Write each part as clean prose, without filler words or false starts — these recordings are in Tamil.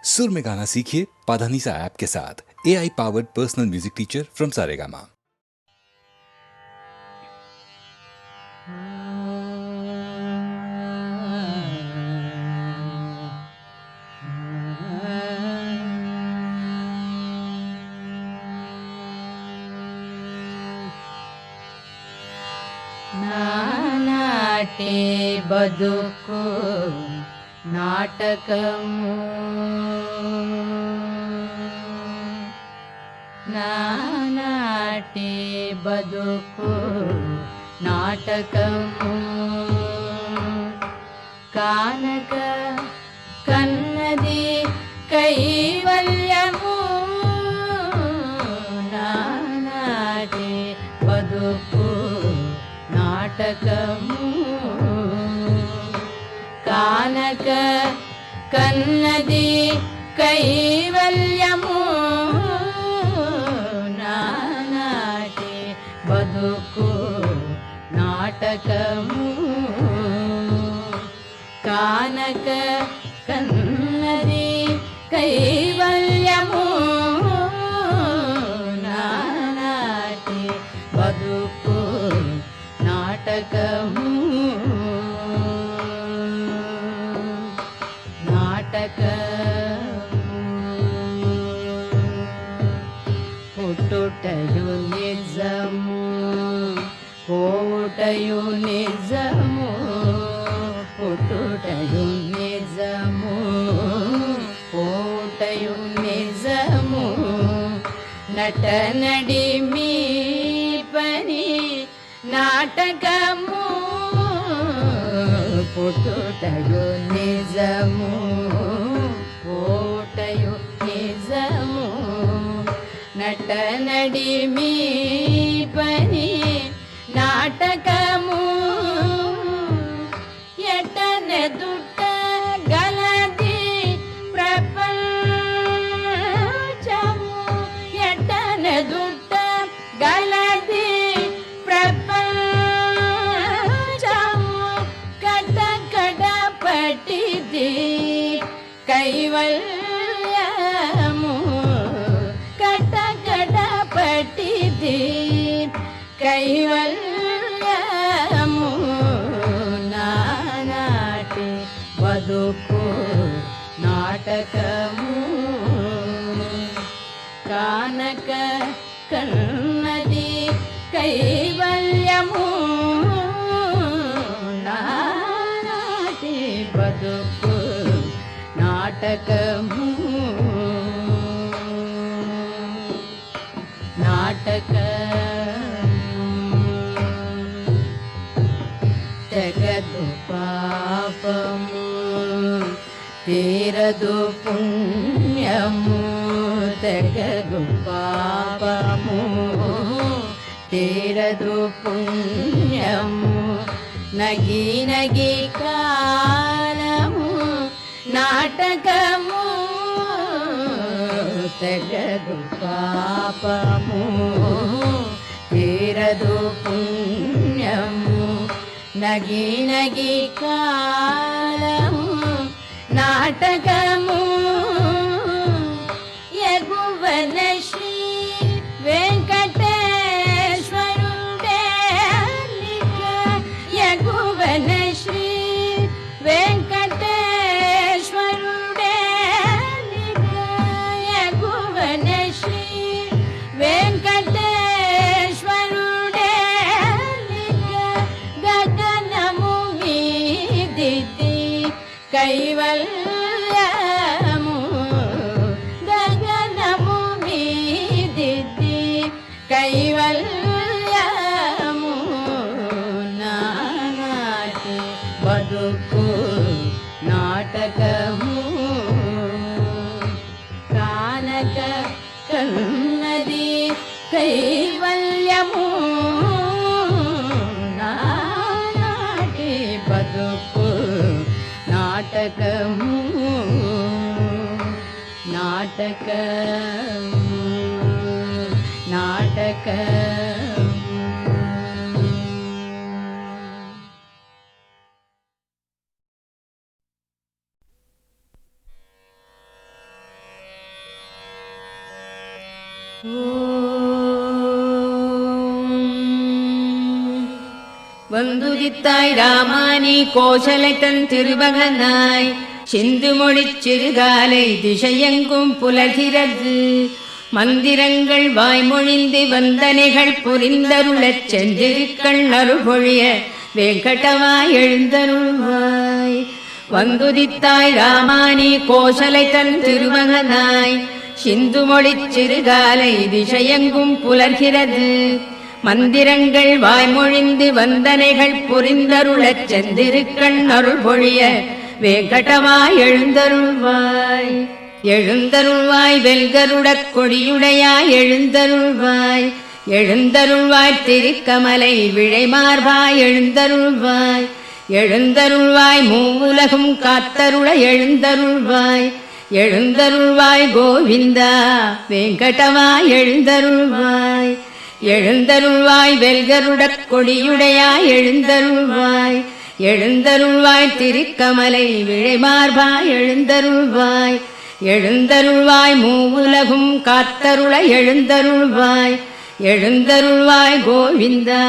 सुर में गाना सीखिए पाधानीसा ऐप के साथ। AI powered personal music teacher from Saregama. నానాటే బదుకు నాటకము నానాటే బదుకు నాటకము కానక కన్నది కైవల్యము నానాటే బదుకు నాటకము కానక కన్నది కైవల్యము నానాటి బదుకు నాటకము కానక కన్నది కైవల్యము నానాటి బదుకు నాటకము పుట్టుటయు నిజము పోవుటయు నిజము పుట్టుటయు నిజము పోవుటయు నిజము నటనడి మీ పని నాటకము పుట్టుటయు నిజము పోవుటయు నిజము నటనడి మీ పని నాటకము ఎటనెదుట గలది ప్రపంచము ఎటనెదుట గలది ప్రపంచము కటకడ పట్టిది కైవల్యము కటకడ పట్టిది కైవల్యము నానాటి బదుకు నాటకము కానక కన్నది కైవల్యము నానాటి బదుకు నాటకము తెగదు పాపము తీరదు పుణ్యము తెగదు పాపము తీరదు పుణ్యము నగి నగి కాలము నాటకము తెగదు పాపము తీరదు పుణ్యము నగి నగి కాలము నాటకము ఎగువన శ్రీ వెంకటేశ్వరుడే ఎగువన శ్రీ వెంకటేశ్వరుడే ఎగువన శ్రీ వెంకటేశ్వరుడే గగనము మీదిది కైవల్యము గగనము మీదిది కైవల్యము నానాటి బదుకు నాటకము కానక కన్నది కైవల్యము నానాటి బదుకు నాటకము నాటకము నాటకము வந்துதித்தாய் ராமானி கோசலை தன் திருமகனாய் சிந்து மொழிச் சிறுகாலை திசையெங்கும் புலர்கிறது. மந்திரங்கள் வாய்மொழிந்து வந்தனைகள் புரிந்தருளச் சென்றிருக்கள் அருள்பொழிய வெங்கடவாய் எழுந்தருள்வாய். வந்துதித்தாய் ராமானி கோசலை தன் திருமகனாய் சிந்து மொழிச் சிறுகாலை திசையெங்கும் புலர்கிறது. மந்திரங்கள் வாய்மொழிந்து வந்தனைகள் புரிந்தருளச் சென்றிருக்கள் அருள்பொழிய வெங்கடவாய் எழுந்தருள்வாய். எழுந்தருள்வாய் வெல்கருடக் கொடியுடையாய் எழுந்தருள்வாய். எழுந்தருள்வாய் திருக்கமலை விழைமார்பாய் எழுந்தருள்வாய். எழுந்தருள்வாய் மூவுலகும் காத்தருள எழுந்தருள்வாய். எழுந்தருள்வாய் கோவிந்தா வெங்கடவாய் எழுந்தருள்வாய். எழுந்தருள்வாய் வெல்கருடக் கொடியுடையாய் எழுந்தருள்வாய். எழுந்தருள்வாய் திருக்கமலை விழைமார்பாய் எழுந்தருள்வாய். எழுந்தருள்வாய் மூவுலகும் காத்தருள எழுந்தருள்வாய். எழுந்தருள்வாய் கோவிந்தா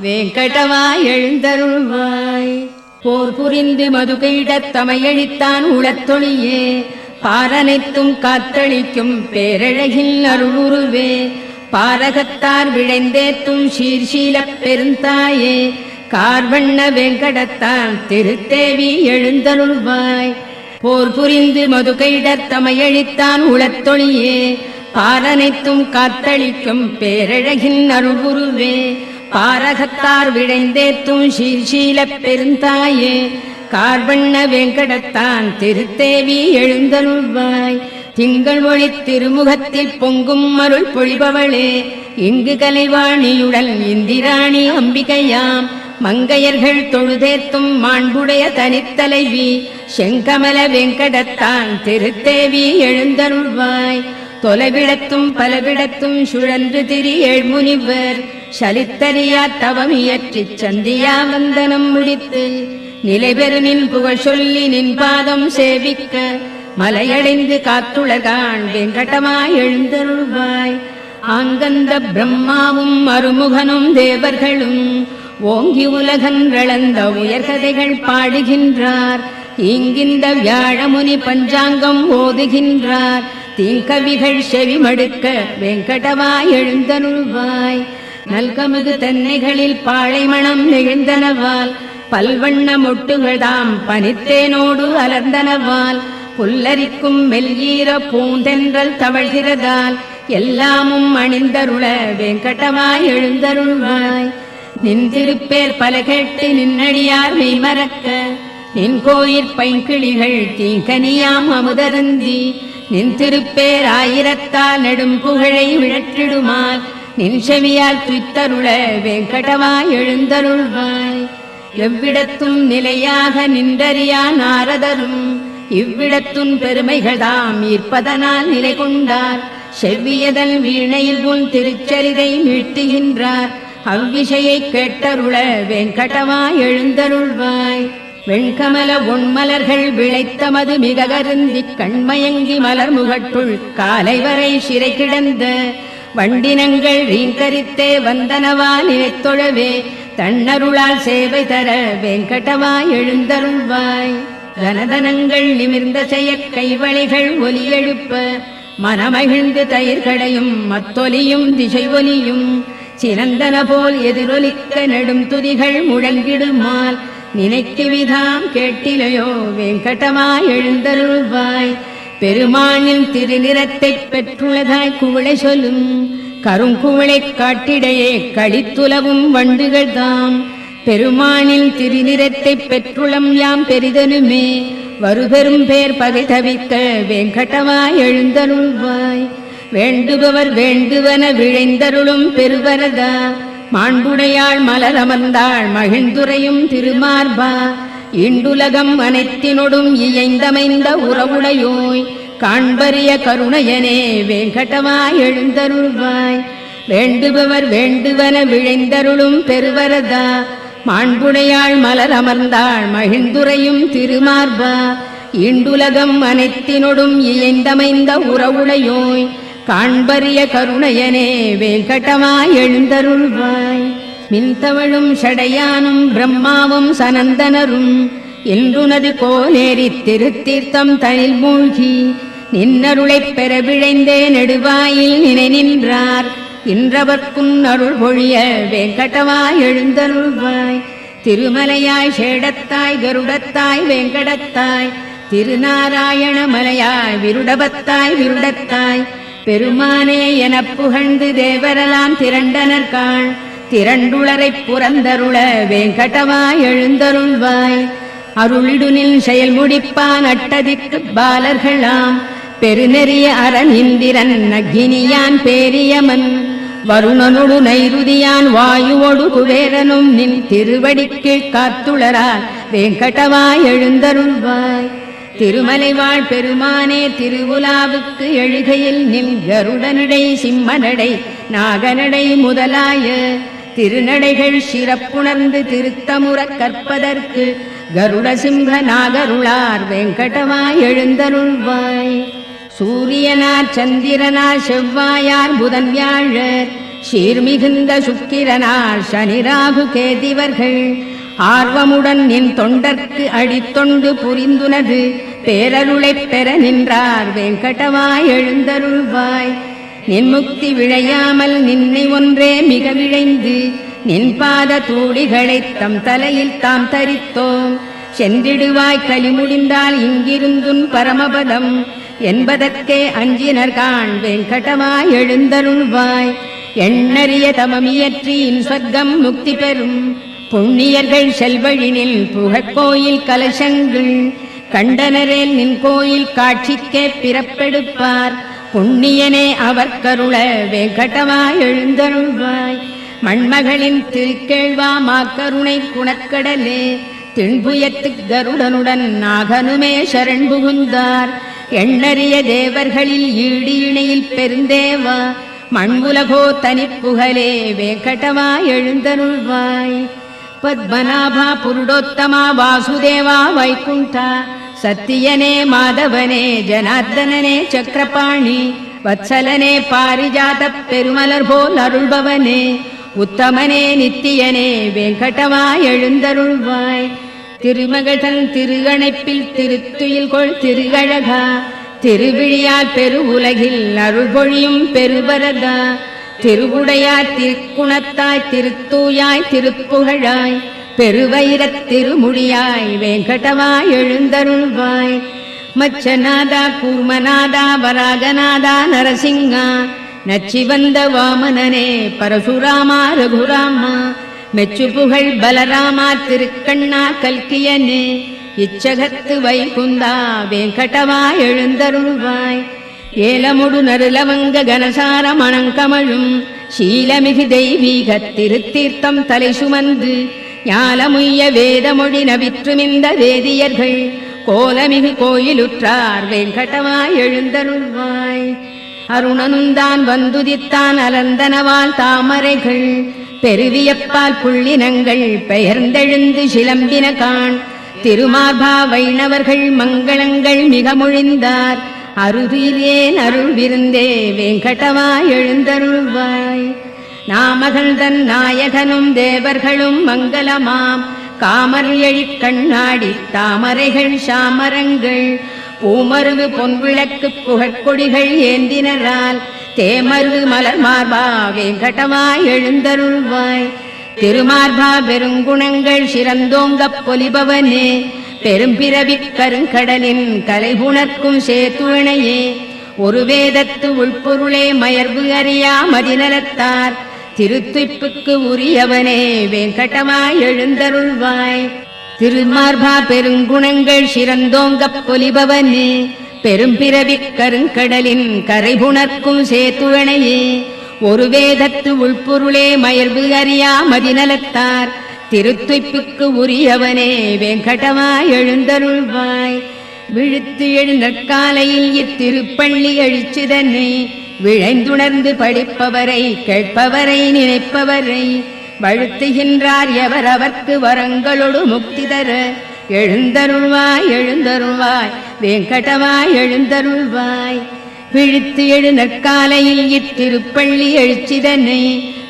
வெங்கடவாய் எழுந்தருள்வாய். போர் புரிந்து மதுகையிடத் தமையழித்தான் உளத்தொழியே பாரனைத்தும் காத்தளிக்கும் பேரழகில் அருளுருவே. பாரகத்தார் விழைந்தேத்தும் சீர்ஷீலப் பெருந்தாயே கார்வண்ண வெங்கடத்தான் திருத்தேவி எழுந்தருள்வாய். போர் புரிந்து மதுகையிடத் தமையழித்தான் உளத்தொழியே பாரனைத்தும் காத்தளிக்கும் பேரழகின் அருள்குருவே. பாரகத்தார் விழைந்தேத்தும் சீர்ஷீலப் பெருந்தாயே கார்வண்ண வெங்கடத்தான் திருத்தேவி எழுந்தருள்வாய். திங்கள் ஒளி திருமுகத்தில் பொங்கும் அருள் பொழிபவளே இங்கு கலைவாணியுடன் இந்திராணி அம்பிகையாம். மங்கையர்கள் தொழுதேத்தும் மாண்புடைய தனித்தலைவி செங்கமல வெங்கடத்தான் திருத்தேவி எழுந்தருள்வாய். தொலைவிடத்தும் பலவிடத்தும் சுழன்று திரி ஏழ்முனிவர் சலித்தறியா தவமியற்றிச் சந்தியா வந்தனம் முடித்து நிலைபெறு நின் புகழ் சொல்லி நின் பாதம் சேவிக்க மலையடைந்து காத்துளகான் வெங்கடமாய் எழுந்தருள்வாய். ஆங்கந்த பிரம்மாவும் அருமுகனும் தேவர்களும் ஓங்கி உலகன்றளந்த உயர்கதைகள் பாடுகின்றார். இங்கிந்த வியாழமுனி பஞ்சாங்கம் ஓதுகின்றார். தீங்கவிகள் செவிமடுக்க வெங்கடவாய் எழுந்தருள்வாய். நல்கமிகு தென்னைகளில் பாழைமணம் நெகிழ்ந்தனவால் பல்வண்ண மொட்டுகள்தாம் பனித்தேனோடு அலர்ந்தனவால் புல்லரிக்கும் மெல்ஈர பூந்தென்றல் தவழ்கிறதால் எல்லாமும் அணிந்தருள வெங்கடவாய் எழுந்தருள்வாய். நின் திருப்பேர் பல கேட்டு நின்னடியார் மெய்மறக்க நின் கோயிற் பைங்கிளிகள் தீங்கனியாம் அமுதருந்தி நின் திருப்பேர் ஆயிரத்தால் நெடும் புகழை விழற்றிடுமால் நின் செவியால் துய்த்தருள வெங்கடவாய் எழுந்தருள்வாய். எவ்விடத்தும் நிலையாக நின்றறியா நாரதரும் இவ்விடத்துன் பெருமைகள்தாம் ஈர்ப்பதனால் நிலை கொண்டார். செவ்வியதன் வீணையில் உன் திருச்சரிதை மீட்டுகின்றார். அவ்விஷயை கேட்டருள வெங்கடவாய் எழுந்தருள்வாய். வெண்கமல ஒன்மலர்கள் விளைத்தமது மிக கருந்தி கண்மயங்கி மலர் முகட்டுள் காலை வரை சிறை கிடந்த வண்டினங்கள் ரீங்கரித்தே வந்தனவால் நினைத்தொழவே தன்னருளால் சேவை தர வெங்கடவாய் எழுந்தருள்வாய். கனதனங்கள் நிமிர்ந்த செயற் கைவளைகள் ஒலி எழுப்ப மனமகிழ்ந்து தயிர்களையும் மத்தொலியும் திசை ஒலியும் சிறந்தன போல் எதிரொலிக்க நெடும் துதிகள் முழங்கிடுமால் நினைக்குவிதாம் கேட்டிலையோ வெங்கடவாய் எழுந்தருள்வாய். பெருமானின் திருநிறத்தைப் பெற்றுள்ளதாய் குவளை சொல்லும் கருங்குவளைக் காட்டிடையே கடித்துலவும் வண்டுகள் தாம். பெருமானின் திருநிறத்தைப் பெற்றுளம் யாம் பெரிதனுமே வருபெரும் பேர் பகை தவிக்க வெங்கடவாய் எழுந்தருள்வாய். வேண்டுபவர் வேண்டுவன விழைந்தருளும் பெருவரதா மாண்புடையாள் மலர் அமர்ந்தாள் மகிழ்ந்துரையும் திருமார்பா. இண்டுலகம் அனைத்தினொடும் இயைந்தமைந்த உறவுடையோய் காண்பரிய கருணையனே வெங்கடவாய் எழுந்தருள்வாய். வேண்டுபவர் வேண்டுவன விழைந்தருளும் பெருவரதா மாண்புடையாள் மலர் அமர்ந்தாள் மகிழ்ந்துரையும் திருமார்பா. இண்டுலகம் அனைத்தினொடும் இயைந்தமைந்த உறவுடையோய் காண்பரிய கருணையனே வேங்கடமாய் எழுந்தருள்வாய். மின்தவழும் ஷடையானும் பிரம்மாவும் சனந்தனரும் என்றுனது கோலேரித் திருத்தீர்த்தம் தனில் மூழ்கி நின்னருளைப் பெற விழைந்தே நெடுவாயில் நினை நின்றார். இன்றவர்க்குன் அருள் பொழிய வேங்கடமாய் எழுந்தருள்வாய். திருமலையாய் ஷேடத்தாய் கருடத்தாய் வேங்கடத்தாய் திருநாராயண மலையாய் விருடபத்தாய் விருடத்தாய் பெருமானே எனப் புகழ்ந்து தேவரெல்லாம் திரண்டனர்காள். திரண்டுளரைப் புறந்தருள வேங்கடமாய் எழுந்தருள்வாய். அருளிடுனில் செயல் முடிப்பான் அட்டதிக்கு பாலர்களாம் பெருநெறிய அரண் இந்திரன் அக்னியான் பேரியமன் வருணனொடு நைருதியான் வாயுவொடு குபேரனும் நின் திருவடிக்கு காத்துளரால் வேங்கடமாய் எழுந்தருள்வாய். திருமலை வாழ் பெருமானே திருவுலாவுக்கு எழுகையில் நின் கருடனடை சிம்மனடை நாகனடை முதலாய திருநடைகள் சிறப்புணர்ந்து திருத்தமுறக் கற்பதற்கு கருட சிம்ஹ நாகருளார் வேங்கடமாய் எழுந்தருள்வாய். சூரியனார் சந்திரனார் செவ்வாயார் புதன் வியாழர் சீர்மிகுந்த சுக்கிரனார் சனிராகு கேதிவர்கள் ஆர்வமுடன் நின் தொண்டர்க்கு அடித்தொண்டு புரிந்துனது பேரருளைப் பெற நின்றார் வேங்கடமாய் எழுந்தருள்வாய். நின் முக்தி விழையாமல் நின்னை ஒன்றே மிக விழைந்து நின் பாத தூளிகளைத் தம் தலையில் தாம் தரித்தோம். சென்றிடுவாய் கலி முடிந்தால் இங்கிருந்துன் பரமபதம் என்பதற்கே அஞ்சினர்காண் வேங்கடமாய் எழுந்தருள்வாய். எண்ணறிய தமமியற்றி சொர்க்கம் முக்தி பெறும் புண்ணியர்கள் செல்வழினில் புகக்கோயில் கலசங்கள் கண்டனரேல் நின் கோயில் காட்சிக்கே பிறப்பெடுப்பார். புண்ணியனே அவர் கருள வேங்கடமாய் எழுந்தருள்வாய். மண்மகளின் திருக்கேழ்வா மாக்கருணை குணக்கடலே திண்புயத்து கருடனுடன் நாகனுமே சரண் புகுந்தார். எண்ணறிய தேவர்களில் ஈடு இணையில் பெருந்தேவா மண்புலகோ தனிப்புகழே வேங்கடமாய் எழுந்தருள்வாய். பத்மநாபா புருடோத்தமா வாசுதேவா வைகுண்டா சத்தியனே மாதவனே ஜனார்தனனே சக்கரபாணி வத்சலனே பாரிஜாத பெருமலர் போல் அருள்பவனே உத்தமனே நித்தியனே வேங்கடமாய் எழுந்தருள்வாய். திருமகதன் திருகணைப்பில் திருத்துயில் கொள் திருகழகா திருவிழியால் பெரு உலகில் அருள் பொழியும் பெருபரதா திருவுடையாய் திருக்குணத்தாய் திருத்தூயாய் திருப்புகழாய் பெருவைரத் திருமுடியாய் வேங்கடமாய் எழுந்தருள்வாய். மச்சநாதா கூர்மநாதா வராகநாதா நரசிங்கா நச்சிவந்த வாமனனே பரசுராமா ரகுராமா மெச்சு புகழ் பலராமா திருக்கண்ணா கல்கியனே இச்சகத்து வைகுந்தா வேங்கடமாய் எழுந்தருள்வாய். ஏலமுடு நருலவங்க கனசார மணங்கமழும் சீலமிகு தெய்வீக திருத்தீர்த்தம் தலை சுமந்து ஞாலமுய்ய வேதமொழி நவிற்றுமிந்த வேதியர்கள் கோலமிகு கோயிலுற்றார் வேங்கடமாய் எழுந்தருள்வாய். அருணனுந்தான் வந்துதித்தான் அலந்தனவால் தாமரைகள் பெருவியப்பால் புள்ளினங்கள் பெயர்ந்தெழுந்து சிலம்பின காண். திருமார்பா வைணவர்கள் மங்களங்கள் மிக மொழிந்தார். அருகிலேன் அருள் விருந்தே வேங்கடமாய் எழுந்தருள்வாய். நாமகள் தன் நாயகனும் தேவர்களும் மங்களமாம் காமர் எழிக் கண்ணாடி தாமரைகள் சாமரங்கள் பூமருவு பொன்விளக்கு புகழ்கொடிகள் ஏந்தினரால் தேமருவு மலர் மார்பா வேங்கடமாய் எழுந்தருள்வாய். திருமார்பா பெருங்குணங்கள் சிறந்தோங்கப் பொலிபவனே பெரும்பிறவிக் கருங்கடலின் கலைபுணர்க்கும் சேத்துணையே ஒரு வேதத்து உள்பொருளே மயர்வு அறியா மதிநலத்தார் திருத்துய்ப்புக்கு உரியவனே வேங்கடமாய் எழுந்தருள்வாய். திருமார்பா பெருங்குணங்கள் சிறந்தோங்கப் பொலிபவனே பெரும்பிறவிக் கருங்கடலின் கரைபுணர்க்கும் சேத்துணையே ஒரு வேதத்து உள்பொருளே மயர்வு அறியா மதிநலத்தார் திருத்துய்ப்புக்கு உரியவனே வேங்கடமாய் எழுந்தருள்வாய். விழுத்து எழுநற்காலையில் இத்திருப்பள்ளி எழுச்சிதனை விழைந்துணர்ந்து படிப்பவரை கேட்பவரை நினைப்பவரை வழுத்துகின்றார் எவர் அவர்க்கு வரங்களொடு முக்தி தர எழுந்தருள்வாய் எழுந்தருள்வாய் வேங்கடமாய் எழுந்தருள்வாய். விழித்து எழு நற்காலையில் இத்திருப்பள்ளி எழுச்சிதனை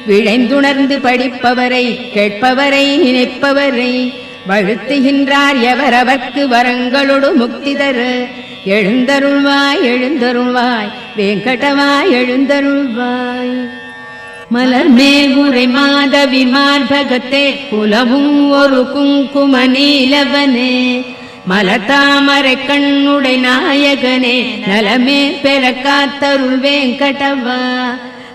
விழைந்துணர்ந்து படிப்பவரை கேட்பவரை நினைப்பவரை வழுத்துகின்றார் எவரவர்க்கு வரங்களொடு முக்தி தர எழுந்தருள்வாய் எழுந்தருள்வாய் வேங்கடவாய் எழுந்தருள்வாய். மலர் மேல் உரை மாதவி மார்பகத்தே குலவும் ஒரு குங்கும நீலவனே மலத்தாமரை கண்ணுடை நாயகனே நலமே பெற காத்தருள் வேங்கடவா.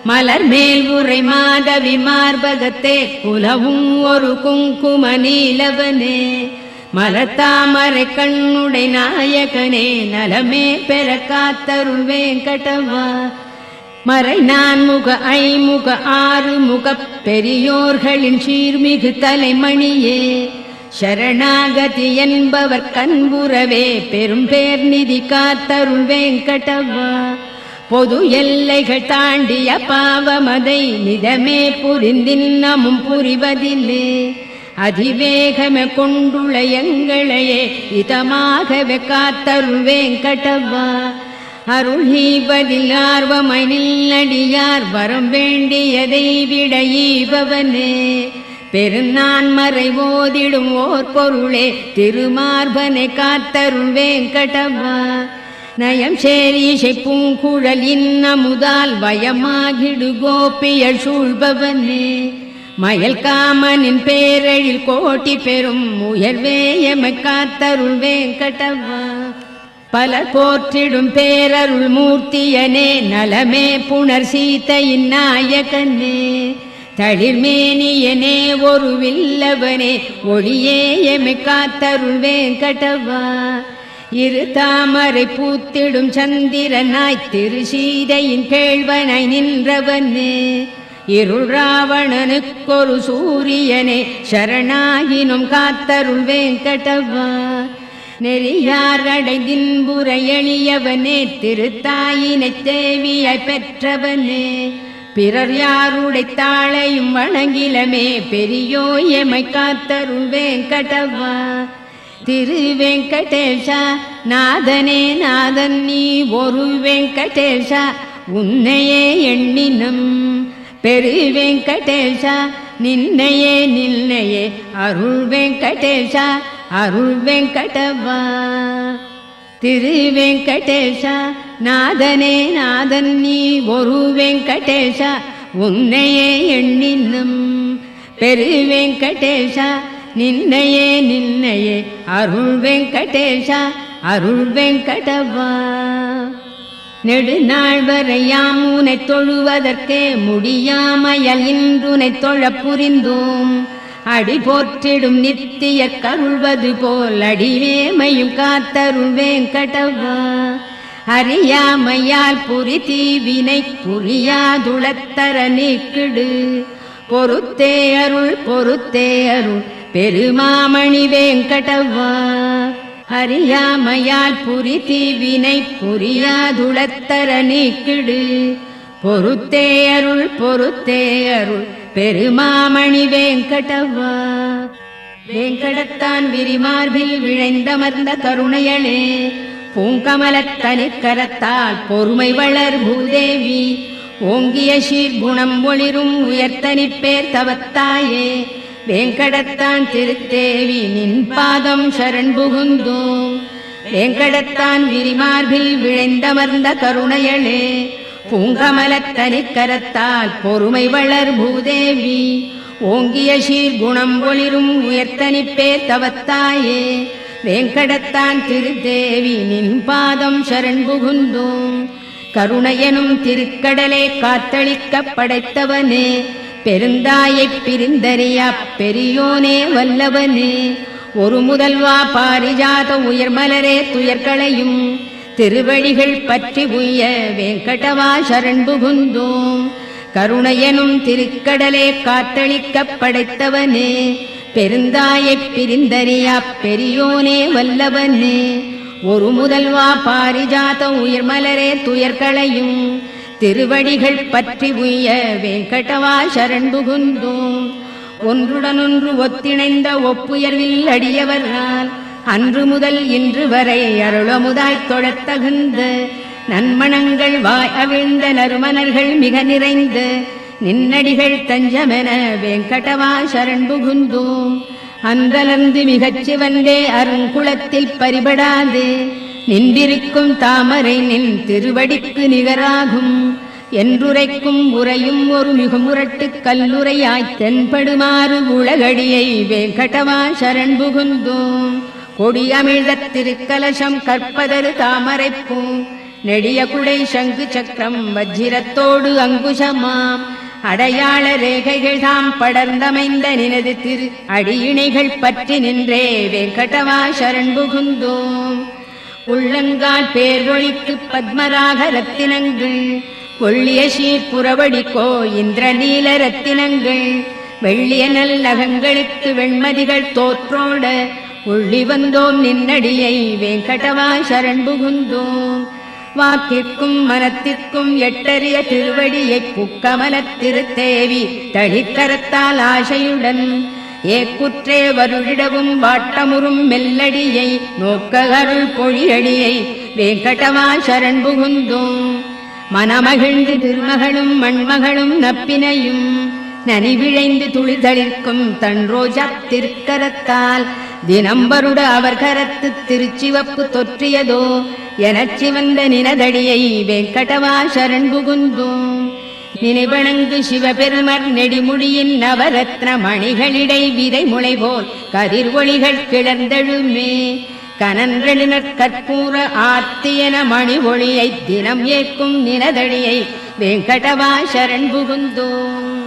மலர் மேல் உரை மாதவி மார்பகத்தே குலவும் ஒரு குங்கும நீலவனே மலத்தாமரை கண்ணுடை நாயகனே நலமே பெற காத்தருள் வேங்கடவா. மறை நான்முக ஐமுக ஆறுமுக பெரியோர்களின் சீர்மிகு தலைமணியே சரணாகதி என்பவர் கண்புறவே பெரும் பேர் நிதி காத்தருள் வேங்கடவா. பொது எல்லைகள் தாண்டிய பாவமதை நிதமே புரிந்தின்னமும் புரிவதில்லே அதிவேகமே கொண்டுள்ள எங்களையே இதமாகவே காத்தருள் வேங்கடவா. அருள் ஈவதில் ஆர்வமை நில்லடியார் வரம் வேண்டியதை விட ஈபவனே பெருநான் மறை ஓதிடும் ஓர் பொருளே திருமார்பனை காத்தருள் வேங்கடவா. நயம் சேரீசை பூங்குழல் இன்னமுதால் வயமாகிடு கோபியல் சூழ்பவனே மயல் காமனின் பேரழில் கோட்டி பெறும் உயர்வே எமை காத்தருள் வேங்கடவா. பலர் போற்றிடும் பேரருள் மூர்த்தியனே நலமே புனர் சீதையின் நாயகனே தளிர்மேனியனே ஒரு வில்லவனே ஒளியே எமை காத்தருள் வேங்கடவா. இரு தாமரை பூத்திடும் சந்திரனாய் திரு சீதையின் கேழ்வனாய் நின்றவனே இருள் ராவணனுக்கொரு சூரியனே சரணாகினும் காத்தருள் வேங்கடவா. நெறியார் அடைந்தின்புற எளியவனே திருத்தாயினை தேவியாய் பெற்றவனே பிறர் யாருடை தாளையும் வணங்கிலமே பெரியோ எமை காத்தருள் வேங்கடவா. திரு வெங்கடேஷா நாதனே நாதன் நீ ஒரு வெங்கடேஷா உன்னையே எண்ணினம் பெரு வெங்கடேஷா நின்னையே நின்னையே அருள் வெங்கடேஷா அருள் வெங்கடவா. திரு வெங்கடேஷா நாதனே நாதன் நீ ஒரு வெங்கடேஷா உன்னையே எண்ணினம் பெரு வெங்கடேஷா நின்னையே நின்னையே அருள் வெங்கடேஷா அருள் வெங்கடவா. நெடுநாள் வரையாம் உனை தொழுவதற்கே முடியாமையல் இன்றுனை தொழ புரிந்தோம் அடி போற்றிடும் நித்திய கருள்வது போல் அடிவேமையும் காத்தருள் வேங்கடவா. அறியாமையால் புரி தீவினை புரியாதுளத்தர நீக்கிடு பொறுத்தே அருள் பொறுத்தே அருள் பெருமாமணி வேங்கடவா. அறியாமையால் புரி தீவினை புரியாதுளத்தர நீக்கிடு பொறுத்தே அருள் பொறுத்தே அருள் பெருமாமணி வேங்கடவா. வேங்கடத்தான் விரிமார்பில் விழைந்தமர்ந்த கருணையளே பூங்கமலத்தனி கரத்தால் பொறுமை வளர் பூதேவி ஓங்கிய சீர்குணம் ஒளிரும் உயர்த்தனி பேர் தவத்தாயே வேங்கடத்தான் திருத்தேவி நின் பாதம் சரண் புகுந்தோம். வேங்கடத்தான் விரிமார்பில் விழைந்தமர்ந்த கருணையளே பூங்கமலத்தனி கரத்தால் பொறுமை வளர் பூதேவி ஓங்கிய சீர்குணம் ஒளிரும் உயர்த்தனி பேர் தவத்தாயே வேங்கடத்தான் திருத்தேவி நின் பாதம் சரண் புகுந்தோம். கருணையனும் திருக்கடலே காத்தளிக்க படைத்தவனே பெருந்தாயைப் பிரிந்தறியா பெரியோனே வல்லவனே ஒரு முதல்வா பாரிஜாத உயர்மலரே துயர்களையும் திருவடிகள் பற்றி உய்ய வேங்கடவா சரண் புகுந்தோம். கருணையனும் திருக்கடலே காத்தளிக்க படைத்தவனே பெருந்தாயைப் பிரிந்தறியா பெரியோனே வல்லவனே ஒரு முதல்வா பாரிஜாத உயர்மலரே துயர்களையும் திருவடிகள் பற்றி உய்ய வேங்கடவா சரண் புகுந்தோம். ஒன்றுடனொன்று ஒத்திணைந்த ஒப்புயர்வில் அடியவரால் அன்று முதல் இன்று வரை அருளமுதாய்த் தொழத்தகுந்த நன்மணங்கள் வாய் அவிழ்ந்த நறுமணர்கள் மிக நிறைந்து நின்னடிகள் தஞ்சமென வெங்கடவா சரண் புகுந்தோம். அன்றலர்ந்து மிகச் சிவந்தே அருங்குளத்தில் பரிபடாது நின்றிருக்கும் தாமரை நின் திருவடிக்கு நிகராகும் என்றுரைக்கும் உரையும் ஒரு மிகுமுரட்டு கல்லுரையாய் தென்படுமாறு உலகடியை வெங்கடவா சரண் புகுந்தோம். கொடியமிழ்த திருக்கலசம் கற்பதரு தாமரைப்பூ நெடிய குடை சங்கு சக்கரம் வஜ்ரத்தோடு அங்குசமாம் அடையாள ரேகைகள் தாம் படர்ந்தமைந்த நினது திரு அடியிணைகள் பற்றி நின்றே வெங்கடவா சரண் புகுந்தோம். உள்ளங்கால் பேர்வொழிக்கு பத்மராக ரத்தினங்கள் கொள்ளிய சீர்புறவடிக்கோ இந்திர நீல ரத்தினங்கள் வெள்ளிய நல்லகங்களுக்கு வெண்மதிகள் தோற்றோட உள்ளி வந்தோம் நின்னடியை வெங்கடவா சரண் புகுந்தோம். வாக்கிற்கும் மனத்திற்கும் எட்டறிய திருவடியை புக்கமலத் திருத்தேவி தளிக்கரத்தால் ஆசையுடன் ஏக்குற்றே வருடிடவும் வாட்டமுறும் மெல்லடியை நோக்க அருள் பொழியடியை வெங்கடவா சரண் புகுந்தோம். மனமகிழ்ந்து திருமகளும் மண்மகளும் நப்பினையும் நனிவிழைந்து துளிதளிர்க்கும் தன் ரோஜா திருக்கரத்தால் தினம்பருட அவர் கரத்து திருச்சிவப்பு தொற்றியதோ எனச் சிவந்த நினதடியை வெங்கடவா சரண் புகுந்தோம். நினைவணங்கு சிவபெருமர் நெடிமுடியின் நவரத்ன மணிகளிடை விதை முளைபோல் கதிர் ஒளிகள் கிளர்ந்தெழுமே கனன்றெழுநற் கற்பூர ஆர்த்தியன மணி ஒளியை தினம் ஏற்கும் நினதடியை வெங்கடவா சரண் புகுந்தோம்.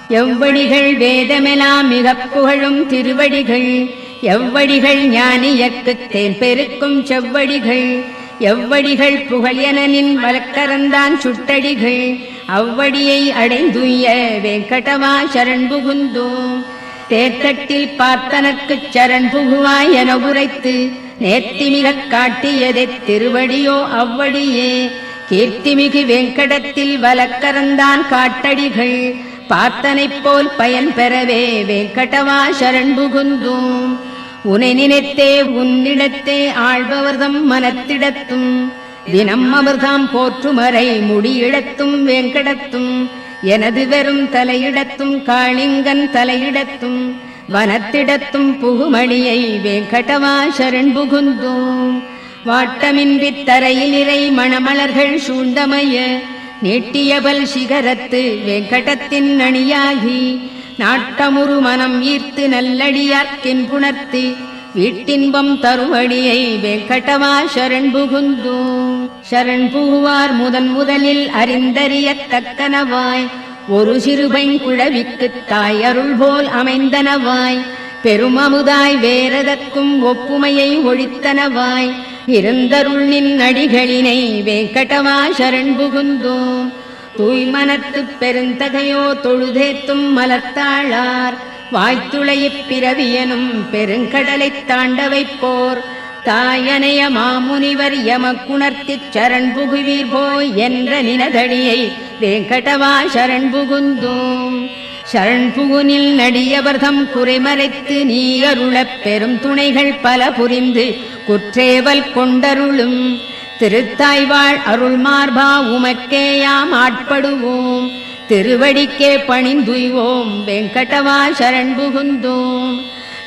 எவ்வடிகள் வேதமெலாம் மிகப் புகழும் திருவடிகள் எவ்வடிகள் ஞானியற்குத் தேன் பெருக்கும் செவ்வடிகள் எவ்வடிகள் புகழ் எனனின் வழக்கரந்தான் சுட்டடிகள் அவ்வடியை அடைந்துய வெங்கடவா சரண் புகுந்தோம். தேர்தட்டில் பார்த்தனர்க்குச் சரண் புகுவாய் என உரைத்து நேர்த்திமிகக் காட்டியதை திருவடியோ அவ்வடியே கீர்த்திமிகு வெங்கடத்தில் வழக்கரந்தான் காட்டடிகள் பார்த்தனைப் போல் பயன் பெறவே வெங்கடவா சரண் புகுந்தோம். உனை நினைத்தே உன்னிடத்தே ஆழ்பவர்தம் மனத்திடத்தும் தினம் அமர்தாம் போற்றுமறை முடியிடத்தும் வெங்கடத்தும் எனது வெறும் தலையிடத்தும் காளிங்கன் தலையிடத்தும் வனத்திடத்தும் புகுமணியை வெங்கடவா சரண் புகுந்தோம். வாட்டமின்றி தரையில் இறை மணமலர்கள் சூழ்ந்தமைய நீட்டியபல் சிகரத்து வெங்கடத்தின் அணியாகி நாட்டமுறு மனம் ஈர்த்து நல்லடியார்க்கின் புணர்த்து வீட்டின்பம் தருவடியை வெங்கடவா சரண் புகுந்தோம். சரண் புகுவார் முதலில் அறிந்தறியத்தக்கனவாய் ஒரு சிறுபைங்குழவிக்குத் தாய் அருள் போல் அமைந்தனவாய் பெருமமுதாய் வேறதற்கும் ஒப்புமையை ஒழித்தனவாய் இருந்தருள் நின் அடிகளினை வெங்கடவா சரண் புகுந்தோம். தூய்மனத்துப் பெருந்தகையோ தொழுதேத்தும் மலர்த்தாளார் வாய்த்துளையிப் பிறவியனும் பெருங்கடலைத் தாண்ட வைப்போர் தாயனைய மாமுனிவர் எமக்குணர்த்திச் சரண் புகுவீர் போய் என்ற நினதடியை வெங்கடவா சரண் புகுந்தோம். சரண் புகுனில் நடியவர்தம் குறைமறைத்து நீ அருளப் பெரும் துணைகள் பல புரிந்து குற்றேவல் கொண்டருளும் திருத்தாய்வாழ் அருள் மார்பா உமக்கேயாம் ஆட்படுவோம் திருவடிக்கே பணிந்துய்வோம் வெங்கடவா சரண் புகுந்தோம்.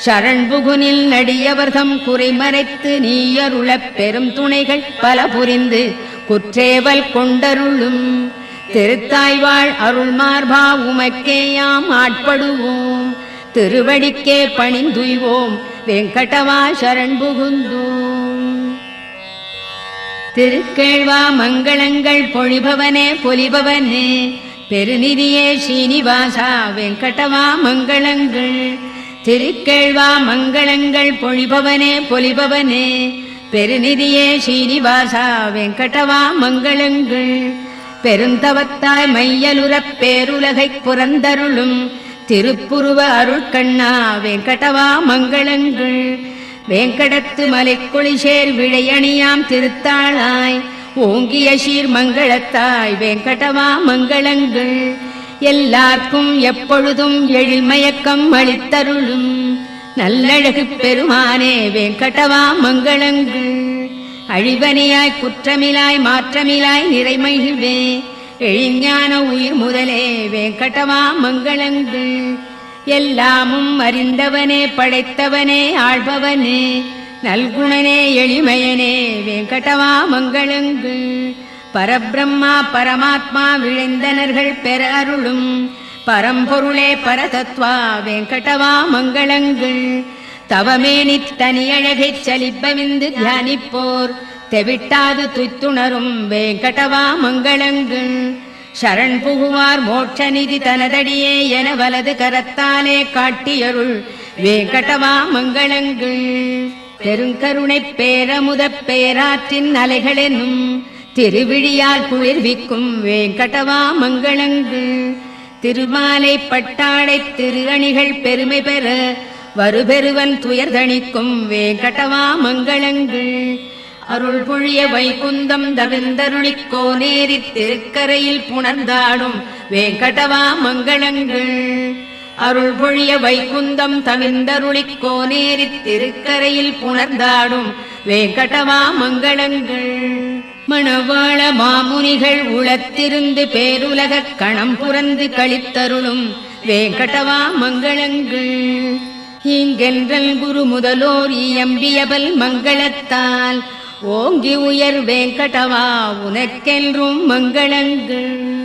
சரண் புகுனில் நடியவர்தம் குறைமறைத்து நீ அருளப் பெரும் துணைகள் பல புரிந்து குற்றேவல் கொண்டருளும் திருத்தாய்வாழ் அருள் மார்பா உமக்கேயாம் ஆட்படுவோம் திருவடிக்கே பணிந்துய்வோம் வெங்கடவா சரண் புகுந்தோம். திருக்கேழ்வா மங்களங்கள் பொழிபவனே பொலிபவனே பெருநிதியே ஸ்ரீனிவாசா வெங்கடவா மங்களங்கள். திருக்கேழ்வா மங்களங்கள் பொழிபவனே பொலிபவனே பெருநிதியே ஸ்ரீனிவாசா வெங்கடவா மங்களங்கள். பெருந்தவத்தாய் மையலுறப் பேருலகைப் புறந்தருளும் திருப்புருவ அருட்கண்ணா வெங்கடவா மங்களங்கள். வேங்கடத்து மலைக்குளிசேர் விழையணியாம் திருத்தாளாய் ஓங்கிய சீர் மங்களத்தாய் வெங்கடவா மங்களங்கள். எல்லார்க்கும் எப்பொழுதும் எழில்மயக்கம் அளித்தருளும் நல்லழகு பெருமானே வெங்கடவா மங்களங்கள். அழிவனியாய் குற்றமிலாய் மாற்றமிலாய் நிறைமகிழ்வே எழிஞான உயிர் முதலே வேங்கடவா மங்களங்கள். எல்லாமும் அறிந்தவனே படைத்தவனே ஆள்பவனே நல்குணனே எளிமையனே வேங்கடவா மங்களங்கள். பரபிரம்மா பரமாத்மா விழைந்தனர்கள் பெற அருளும் பரம்பொருளே பரதத்வா வேங்கடவா மங்களங்கள். தவமேனி தனியழகைச் சலிப்பவிந்து தியானிப்போர் தெவிட்டாது துய்த்துணரும் வேங்கடவா மங்களங்கள். சரண் புகுவார் மோட்ச நிதி தனதடியே என வலது கரத்தாலே காட்டியருள் வேங்கடவா மங்களங்கள். பெருங்கருணை பேரமுத பேராற்றின் அலைகளெனும் திருவிழியால் குளிர்விக்கும் வேங்கடவா மங்களங்கள். திருமாலை பட்டாடை திரு அணிகள் பெருமை பெற வருபெருவன் துயர்தணிக்கும் வேங்கடவா மங்களங்கள். அருள் பொழிய வைகுந்தம் தவிர்ந்தருளிக் கோனேரி திருக்கரையில் புணர்ந்தாடும் வேங்கடவா மங்களங்கள். அருள் பொழிய வைகுந்தம் தவிர்ந்தருளிக் கோனேரி திருக்கரையில் புணர்ந்தாடும் வேங்கடவா மங்களங்கள். மணவாள மாமுனிகள் உளத்திருந்து பேருலகக் கணம் புரந்து கழித்தருளும் வேங்கடவா மங்களங்கள். இங்கென்றல் குரு முதலோர் இயம்பியபல் மங்களத்தால் ஓங்கி உயர் வேங்கடவா உனக்கென்றும் மங்களங்கள்.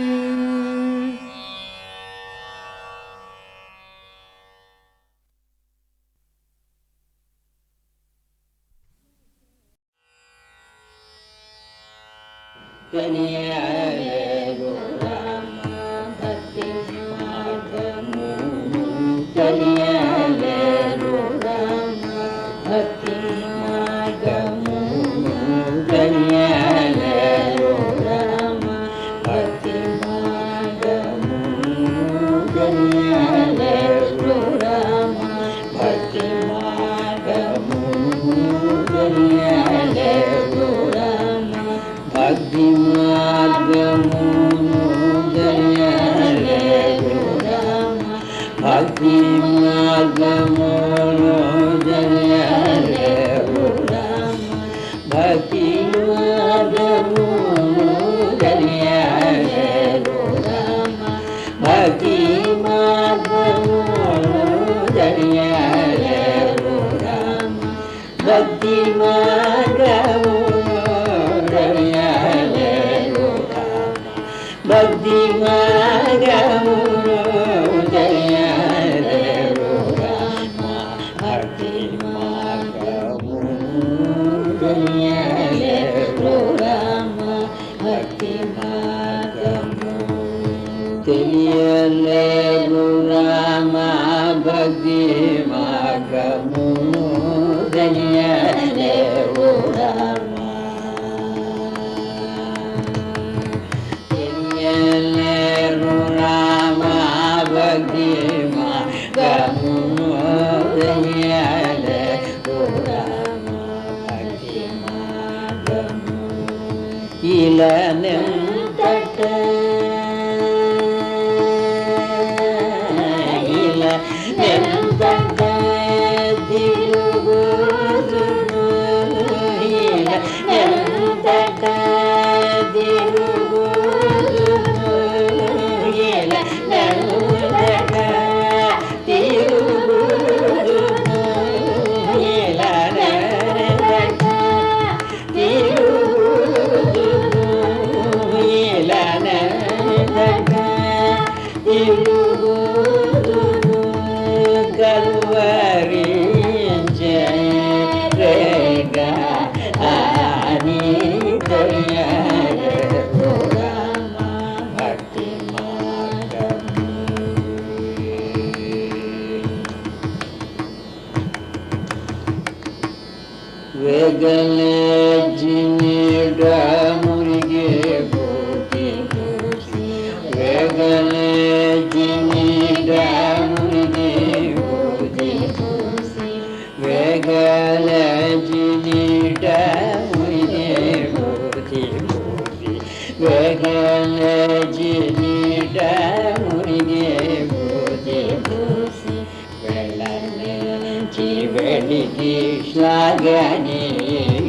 Shagani,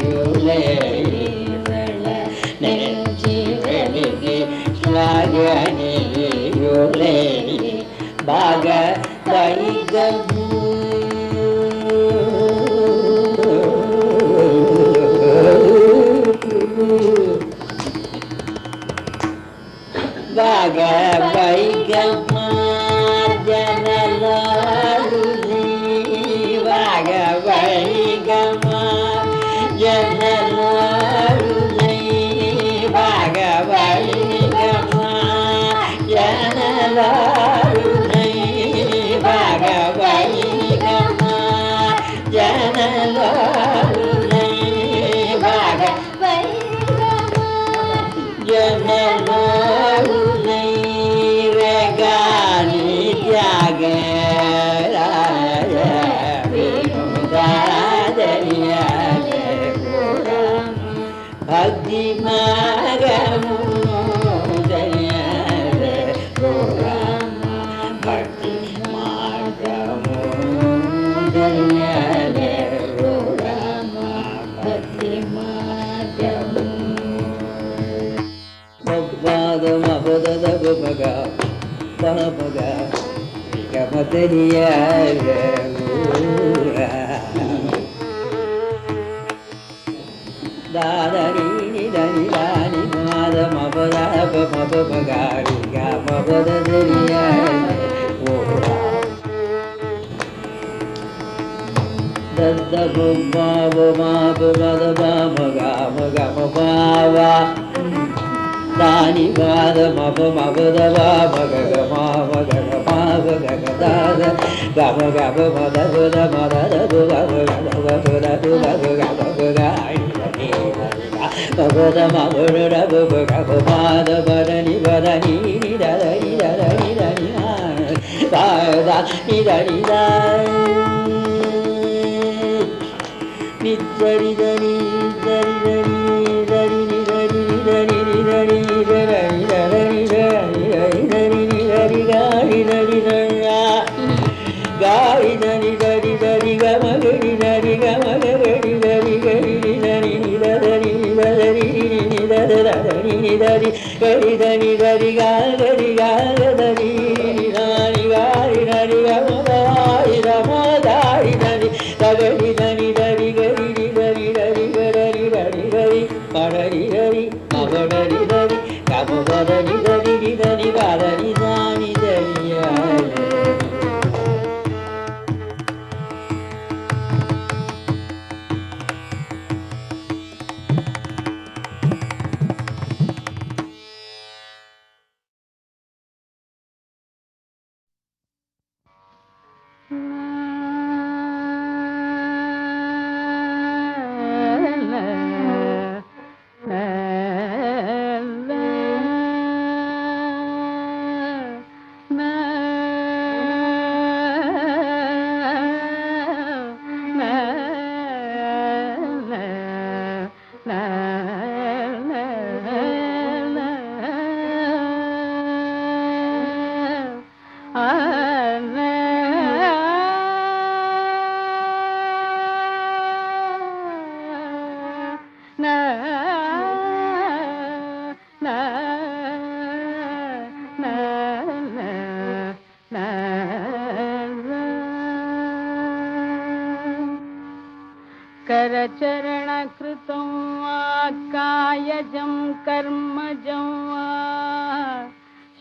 you lay करचरणकृतं वा कायजं कर्मजं वा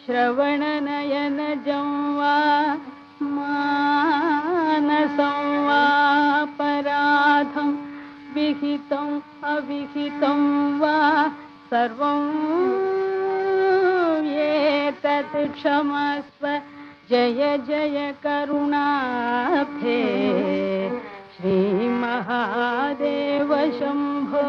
श्रवणनयनजं वा मानसं वा पराधं विहितम् अविहितं वा सर्वं एतत् क्षमस्व जय जय करुणाब्धे श्रीमहादेव शम्भो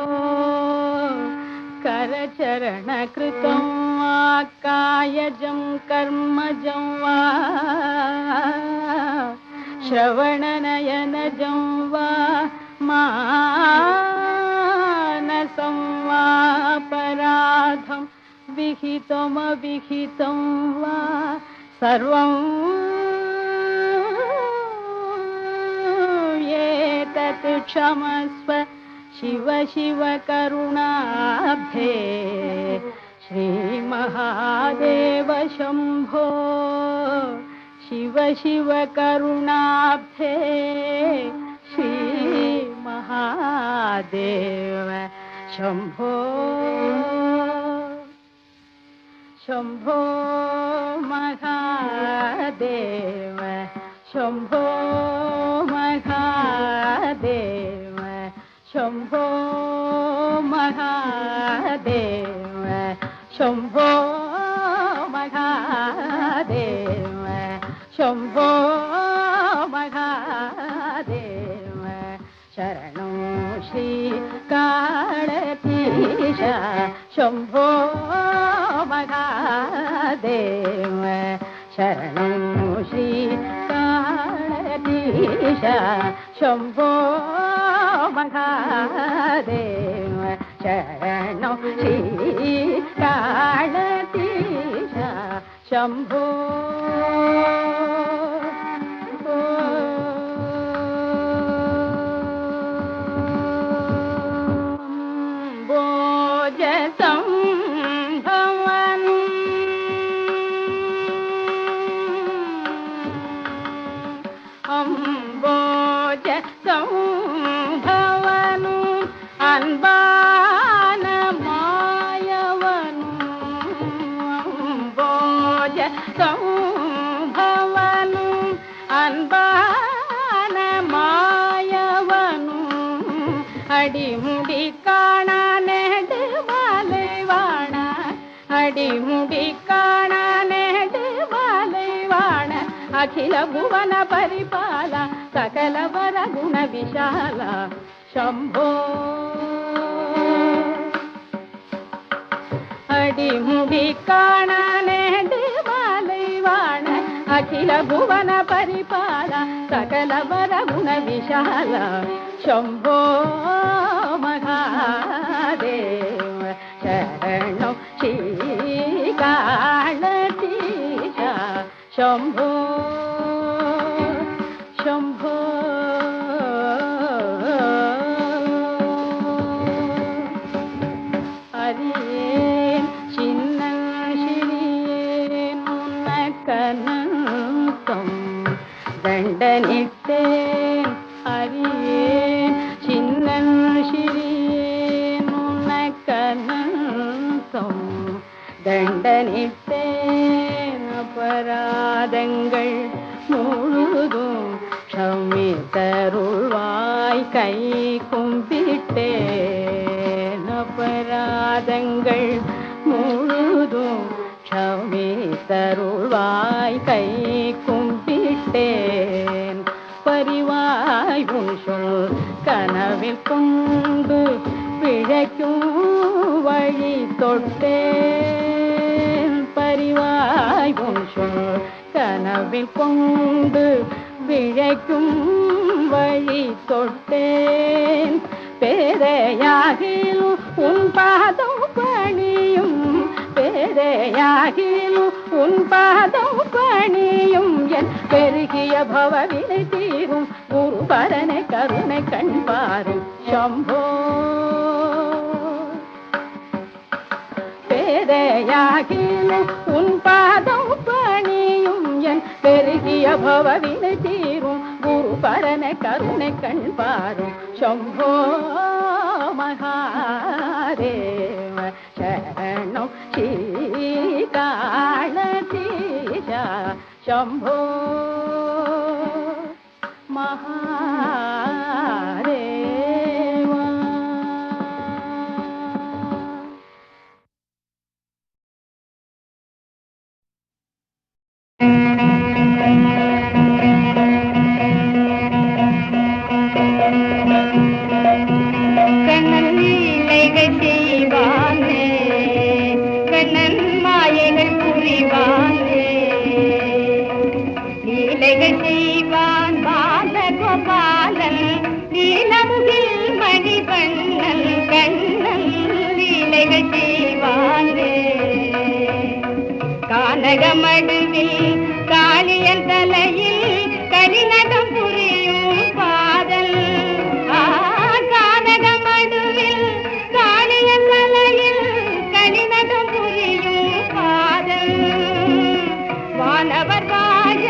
करचरणकृतं वा कायजं कर्मजं वा श्रवणनयनजं वा मानसं वा पराधं विहितमविहितं वा सर्वं एतत् क्षमस्व शिव शिव करुणाब्धे श्रीमहादेव शम्भो शिव शिव करुणाब्धे श्री महादेव शंभो शंभो महादेव शंभो महादेव शंभो महादेव शंभो महादेव शंभो महादेव शरणो श्री कालतीश शंभो महादेव शरणो श्री कालतीश शंभो महादेव शरणो श्री कालतीश शंभो அடிமுடி காண நெடு மாலைவாண அடிமுடி காண நெடு மாலைவாண அகில புவன பரிபால சகல வர குண விஷால शंभो अडिमुडी काणने दिवालैवाण अखिल भुवन परिपाल सकल वर गुण विशाल शंभो महादेव शरणो श्रीकालतीश शंभो शंभो தண்டனிட்டேன் அறியேன் சின்னன் சிறியேன் உனக்கனந்தம் தண்டனிட்டேன் அபராதங்கள் முழுதும் க்ஷமித்தருள்வாய் கை கும்பிட்டேன் அபராதங்கள் முழுதும் க்ஷமித்தருள்வாய் கை கும்பிட்டேன் பரிவாய் உன் சொல் கனவில் கொண்டு பிழைக்கும் வழி தொட்டேன் பரிவாய் உன் சொல் கனவில் கொண்டு பிழைக்கும் வழி தொட்டேன் பேதையாகிலும் உன் பாதம் பணியும் பேதையாகிலும் உன் பாதம் பணியும் என் பெருகிய பவவினை தீரும் குரு பரனை கருணை கண்பாரும் शंभो பேதையாகிலும் உன் பாதம் பணியும் என் பெருகிய பவவினை தீரும் குரு பரனை கருணை கண்பாரும் शंभो महादेव शरणो श्रीकालतीश शंभो महादेव கானகமடுவில் காளியன் தலையில் கரிநகம் புரியும் பாதல் கானகமடுவில் காளியன் தலையில் கரிநகம் புரியும் பாதல் வானவர் வாழ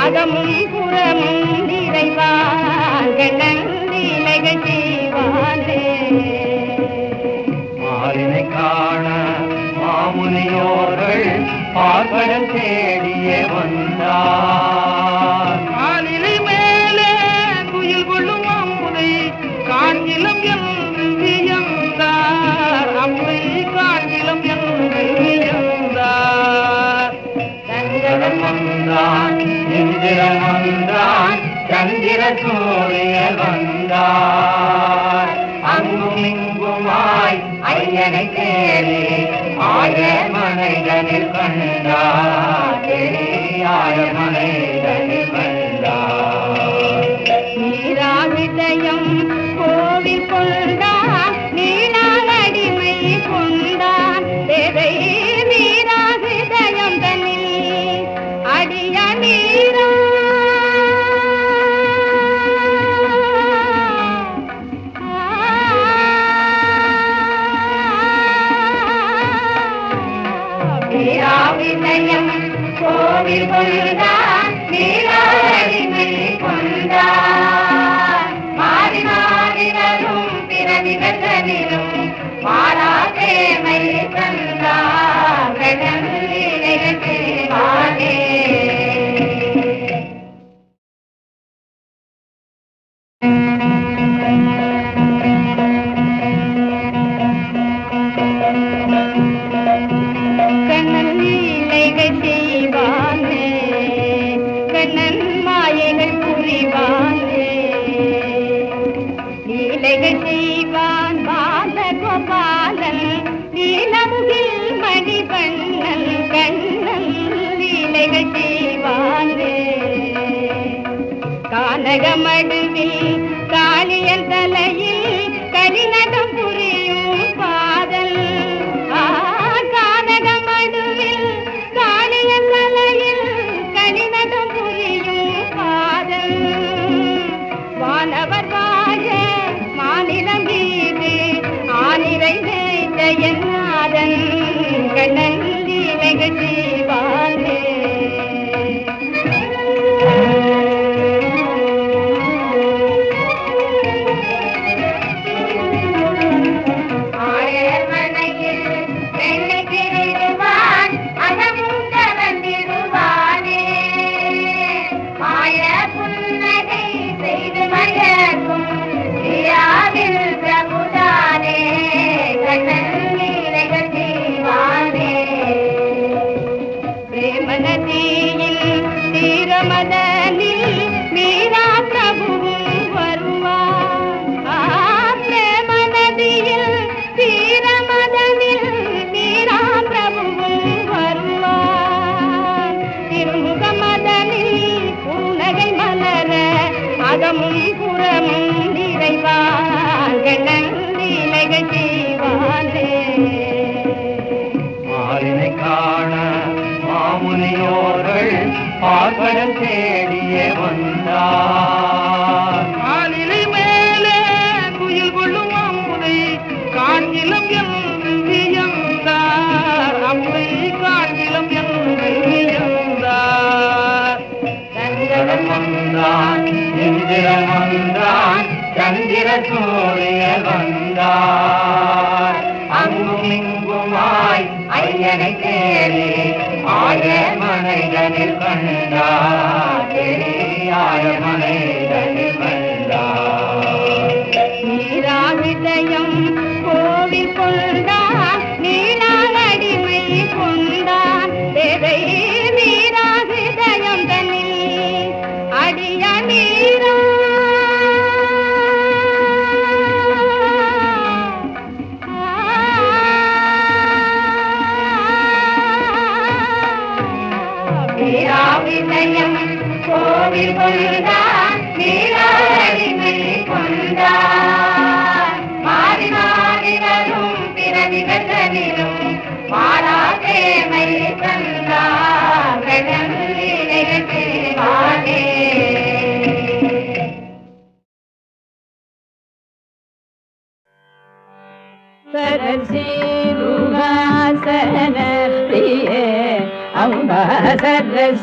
அகமும் புறமும் நிறைவான் கண்ணன் லீலைகள் செய்வானே. மாலினை காண மாமுனியோர்கள் பார்க்கடல் தேடியே வந்தார். மாலிலை மேலே குயில் கொள்ளும் அம்புதை காண்கிலம் என்று வியந்தார். அம்புதை காண்கிலம் என்று வியந்தார். சங்கரன் வந்தான், இந்திரன் வந்தான், சந்திர சூரிய வந்தார். அங்கும் இங்குமாய் ஐயனை தேடி ஆய மனைதனில் கண்டார். ஆய மனைதனில் கண்டார். நீராவிதயம் கோவில் கொண்டான் நீளால் அடிமை கொண்டான். தேவை நீராவிதயம் தன்னில் அடிய நீரா நீராவிதயம் கோவில் கொண்டான் நீளால் அடிமை கொண்டான். மாறி மாறி வரும் பிறவிகளிலும் மாறாதேமை தந்தார். கடல் லீலைகள் செய்வானே. கண்ணன் லீலைகள் செய்வானே, கண்ணன் மாயைகள் புரிவானே. லீலைகள் செய்வான் பாலகோபாலன் நீலமுகில் மணிவண்ணன். கண்ணன் லீலைகள் செய்வானே. கானகமடுவில் காளியன் தலையில் கரிநடம் புரியும் பாதல். கானகமடுவில் காளியன் தலையில் கரிநடம் புரியும் பாதல். வானவர் வாழ மாநிலம் மீது ஆனிரை வைத்த என் நாதன். கண்ணன் லீலைகள் செய்வானே. ஆயர்மனையில் வெள்ளை திரிடுவான் அகமுண்ட வந்திடுவானே. மாய புன்னகை செய்து மயக்கும் தியாவில் பிரபுதானே. கண்ணன் லீலைகள் செய்வானே. பிரேமநதியில் தீரமதனில் மீரா பிரபுவும் வருவான். பிரேமநதியில் தீரமதனில் மீரா பிரபுவும் வருவான். திருமுகமதனில் புன்னகை மலர அகமும் புறமும் நிறைவான். கண்ணன் லீலைகள் செய்வானே. மாலினை காண மாமுனியோர்கள் பார்க்கடல் தேடியே வந்தார். மாலிலை மேலே குயில் கொள்ளும் அம்புதை காண்கிலம் என்று வியந்தார். அம்புதை காண்கிலம் என்று வியந்தார். சங்கரன் வந்தான், இந்திரன் வந்தான், சந்திர சூரிய வந்தார். அங்கும் இங்குமாய் ஐயனை தேடி ஆய மனைதனில் கண்டார். ஆய மனைதனில் கண்டார். நீராவிதயம் கோவில் கொண்டான் நீளால் அடிமை கொண்டான். தேவை நீராவிதயம் தன்னில் அடிய நீரா நீராவிதயம் கோவில் கொண்டான் நீளால் அடிமை கொண்டான். மாறி மாறி வரும் பிறவிகளிலும் மாறாதேமை தந்தார். கடல் லீலைகள் செய்வானே. சரசீருகாசன பிரியே அம்பா சரசீருகாசன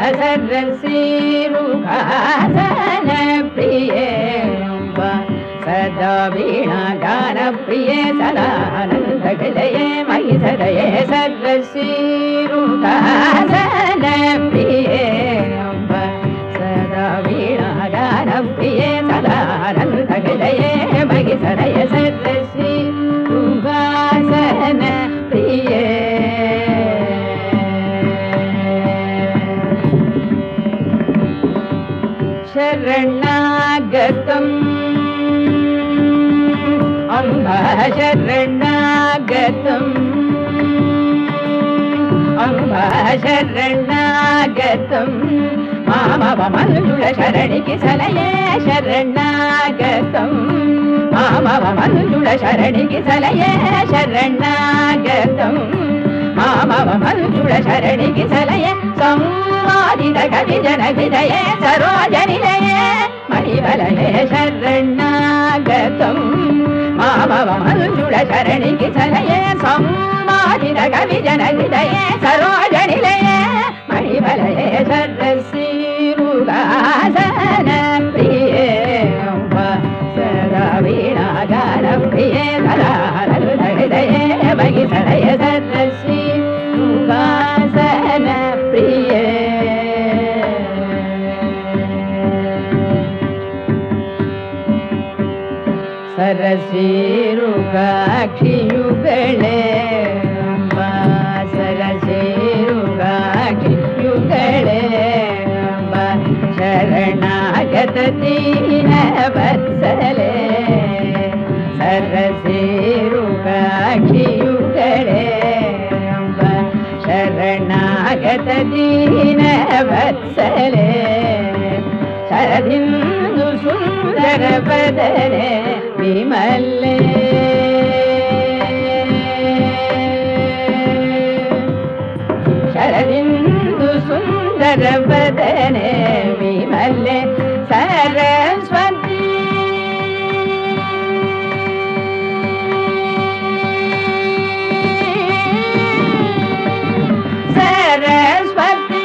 सरसीरुहासन प्रिये सदा वीणा गान प्रिये सदानंद हृदये मयि सदये सरसीरुहासन प्रिये सदा वीणा गान प्रिये सदानंद हृदये मयि सदये सरसीरुहासन प्रिये शरणागतम् अम्बा शरणागतम् अम्बा शरणागतम् मामव मनुजुळ शरणिगे सलये शरणागतम् मामव मनुजुळ शरणिगे सलये शरणागतम् मामव मनुजुळ शरणिगे सलये संवादित कवि जन हृदये सरोजनिलये मणिवलये शरणागतम् मामव मनुजुळ शरणिगे सलये संवादित कवि जन हृदये सरोजनिलये मणिवलये सरसीरुहासन प्रिये सदा वीणा गान प्रिये सदानंद हृदये मयि सदये सरसीरुहासन प्रिये सरसीरुगाक्षियुगळे अम्बा सरसीरुगाक्षियुगळे अम्बा शरणागत दीनवत्सले सरसीरुगाक्षियुगळे अम्बा शरणागत दीनवत्सले शरदिन्दु सुन्दर बदने विमले शरदिन्दु सुन्दर बदने विमले सरस्वती सरस्वती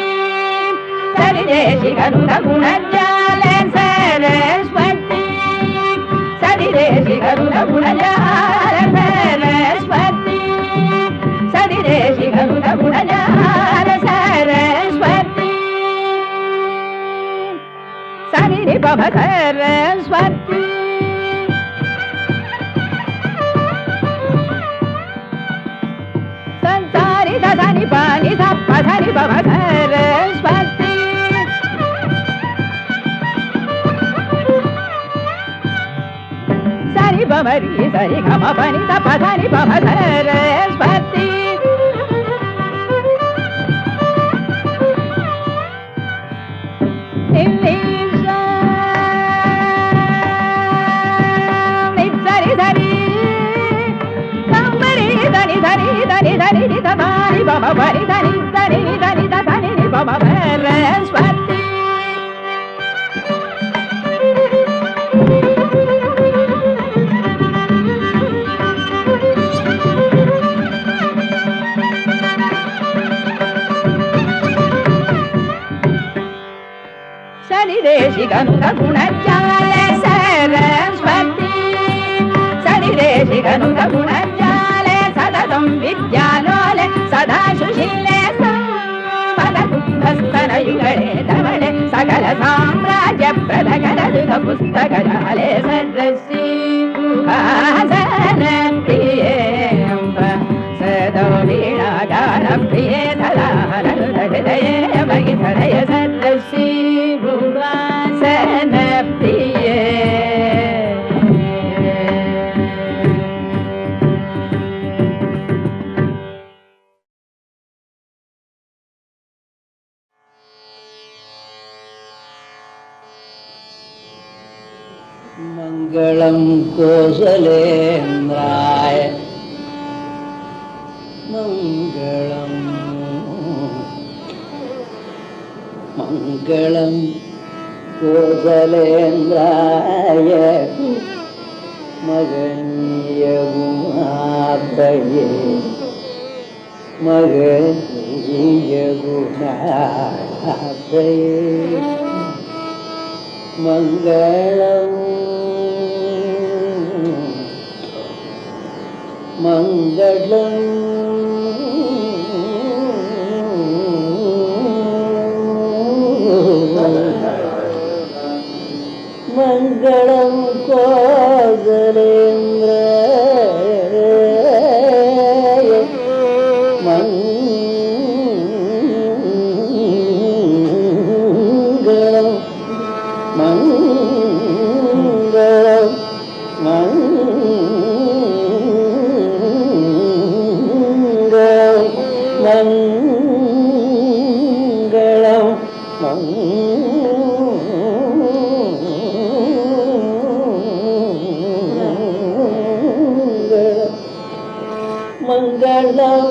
सरिदेशि गरुड गुणजाल सरस्वती सरिदेशि गरुड गुणजाल सरस्वती सरिदेशि गरुड गुणजाल सरस्वती सरिदि पम सरस्वती संसारि दधनि पानि धप्प धनि पम सरस्वती सरि पमरि सरि गम पनि धप्प धनि पम सरस्वती सरि धरि संबरि धनि धनि धनि धनि नि धनि पम परि धनि धनि नि धनि धनि नि पम सरस्वती सरिदेशि गनुड गुणजाल सरस्वती सरिदेशि गनुड गुणजाल सततं विद्यालोले सदा सुशीले संवदकुम्भस्तनयुगले धवले सकल साम्राज्य प्रदगरदुध पुस्तकजाले सरसीरुहासन प्रिये सदा वीणा गान प्रिये सदानंद हृदये मयि सदये सरसीरुहासन प्रिये मंगलम कोसलेन्द्राय मंगलम मंगलम कोसलेन्द्राय मगनीय गुणापये मगनीय गुणापये மங்களம் மங்களம் மங்களம் கோதலேந்திர மங்களம் மங்களம் மங்களம் மங்களம்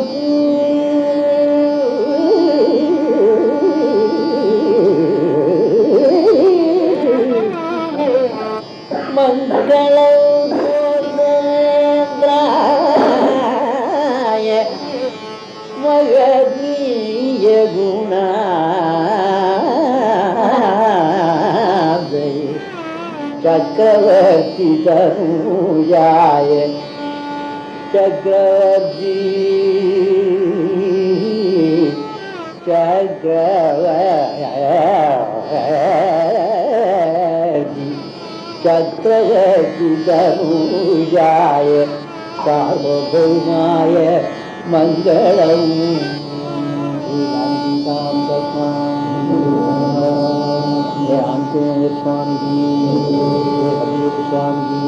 மங்களேந்திராய மகதீய குணாதய சக்கரவர்த்தி தனுஜாய சக்கரவர்த்தி சக்கரவர்த்தி தனுஜாய சார்வபௌமாய மங்களம் ஆஞ்சநேய சுவாமி சுவாமி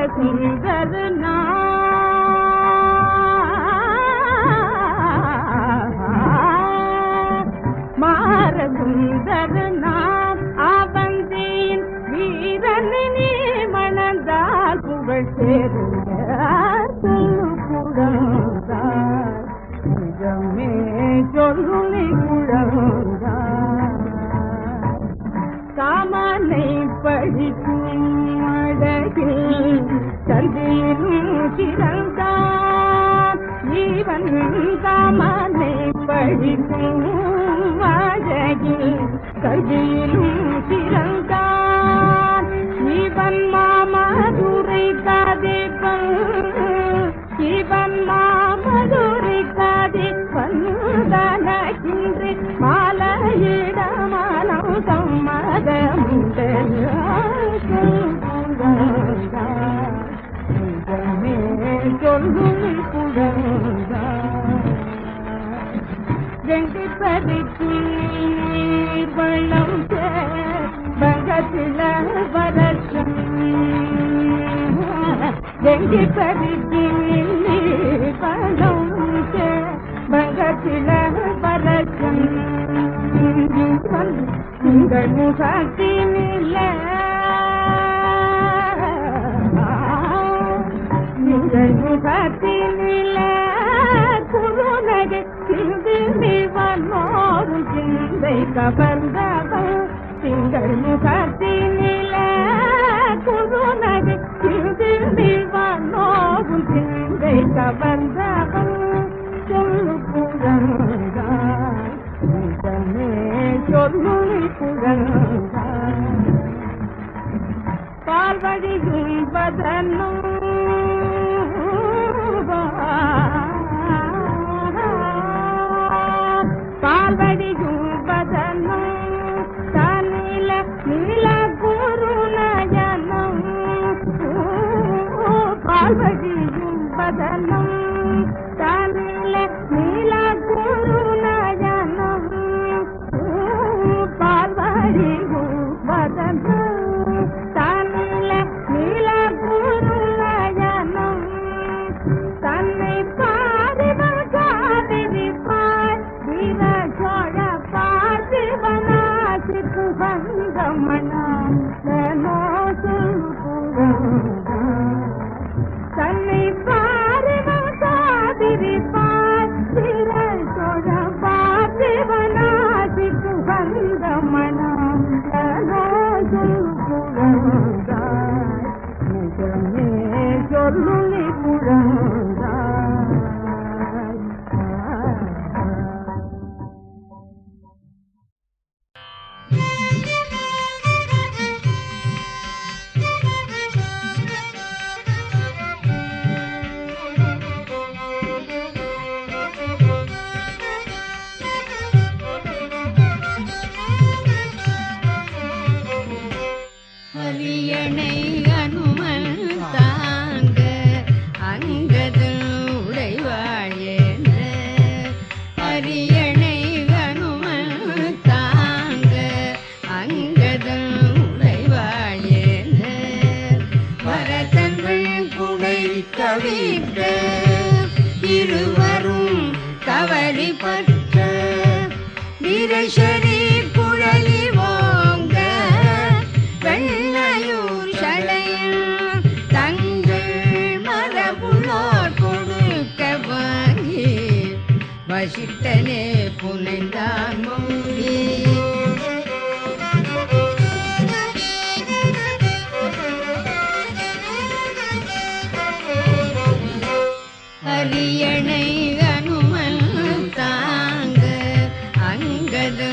மாரசுந்தரனா மாரசுந்தரனா அவந்தேன் வீரனை நீ மணந்தால் புகழ் சேருங்க குழந்தார் நிஜமே சொல்லுளி குழந்தார் காமனை படிக்கும் அழகில் கல்வியிலும் சிறந்தான் இவன் காமனை படிக்கும் அழகில் கல்வியிலும் சிறந்தான் இவன் மாமதுரை கதைப்பன் இவன் மாமதுரை கதைப்பன் தனக்கின்றி மாலையிடமனம் சம்மதமுண்டு சொல்லு குழந்தா கங்கை பதிக்கு வள்ளம் பங்கத்தில வரசம் கங்கை பதிக்கு வள்ளம் பங்கத்தில வரசம் உங்கள் முகத்தினில்ல உங்கள் முகத்தினில்ல குருநகை சிந்து வன்னோரும் சிந்தை கவர்ந்தவள் திங்கள் முகத்தினில குருநகை சிந்து வன்னோரும் சிந்தை கவர்ந்தவள் சொல்லு குழந்தாய் நிஜமே சொல்லு குழந்தாய் பால்வழியும் பதனும் பால்வழியும் பதனும் தனில நீல குரு நயனம் பால்வழியும் பதனும் தனில நீல குரு நயனம் பால்வழியும் பதனும் தனில நீல குரு நயனம் தன்னை பாரிவன் காதிரிப்பார் வீர சோழ பார்த்திவனாசிற்கு வந்தமனா தன்னை பாரிவன் காதிரிப்பார் சொல்லி குழந்தாய். அரியணை அனுமன் தாங்க அங்கது உடைவாழேந்த அரியணை அனுமன் தாங்க அங்கது உடைவாழேந்த வரதங்கள் குடை கவிக்க இருவரும் கவலி பற்ற வீரேஸ்வரி குழலி ஓங்க வெண்ணையூர் சடையில் தங்கள் மரபுளோர் கொடுக்க வாங்கி வசிட்டனே புனைந்தான் மொழி. அரியணை அனுமன் தாங்க அங்கது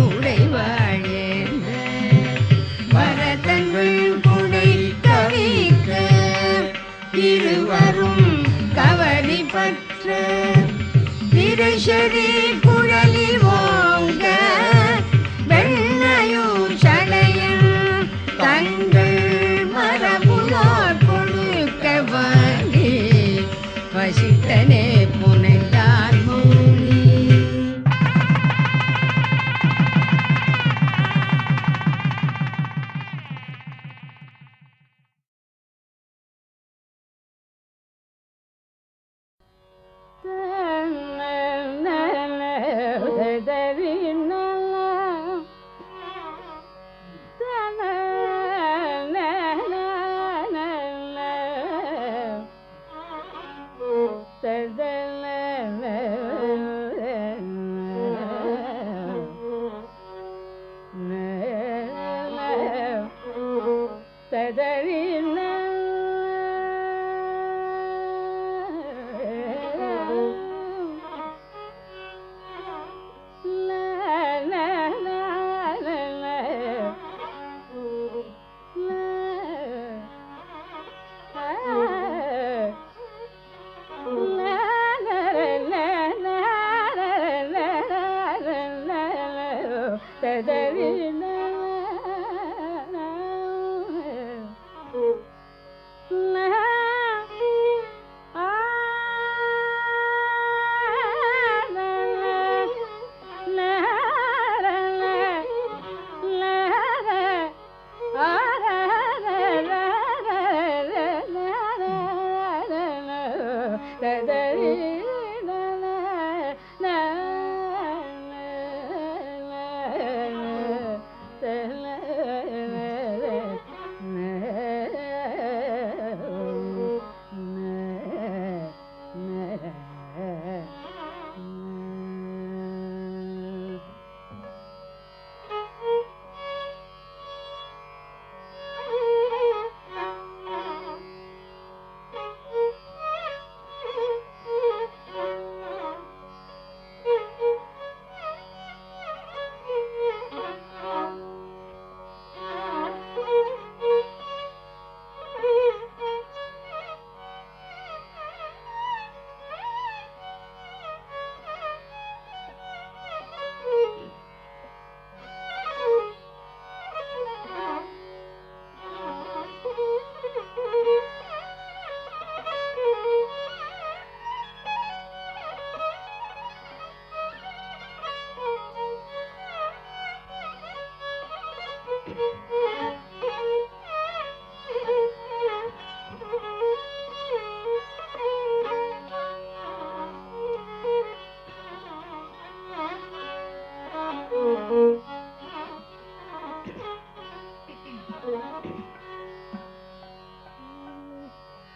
உடைவாழேந்த வரதங்கள் குடை கவிக்க இருவரும் கவலி பற்ற வீரேஸ்வரி குழலி ஓங்க வெண்ணையூர் சடையில் தங்கள் மரபுளோர் கொடுக்க வாங்கி வசிட்டனே புனைந்தான் மொழி.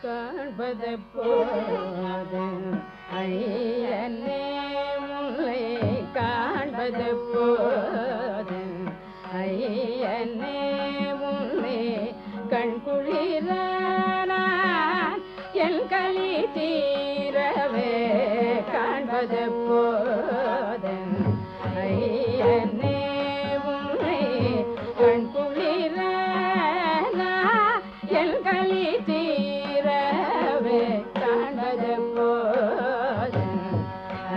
காண்பது போது ஐயனே முல்லை காண்பது போது ஐயனே முல்லை கண்குளிர கலி தீரவே காண்பது போதன் ஐயனே உன்னை கண் குளிர என் கலி தீரவே காண்பது போதன்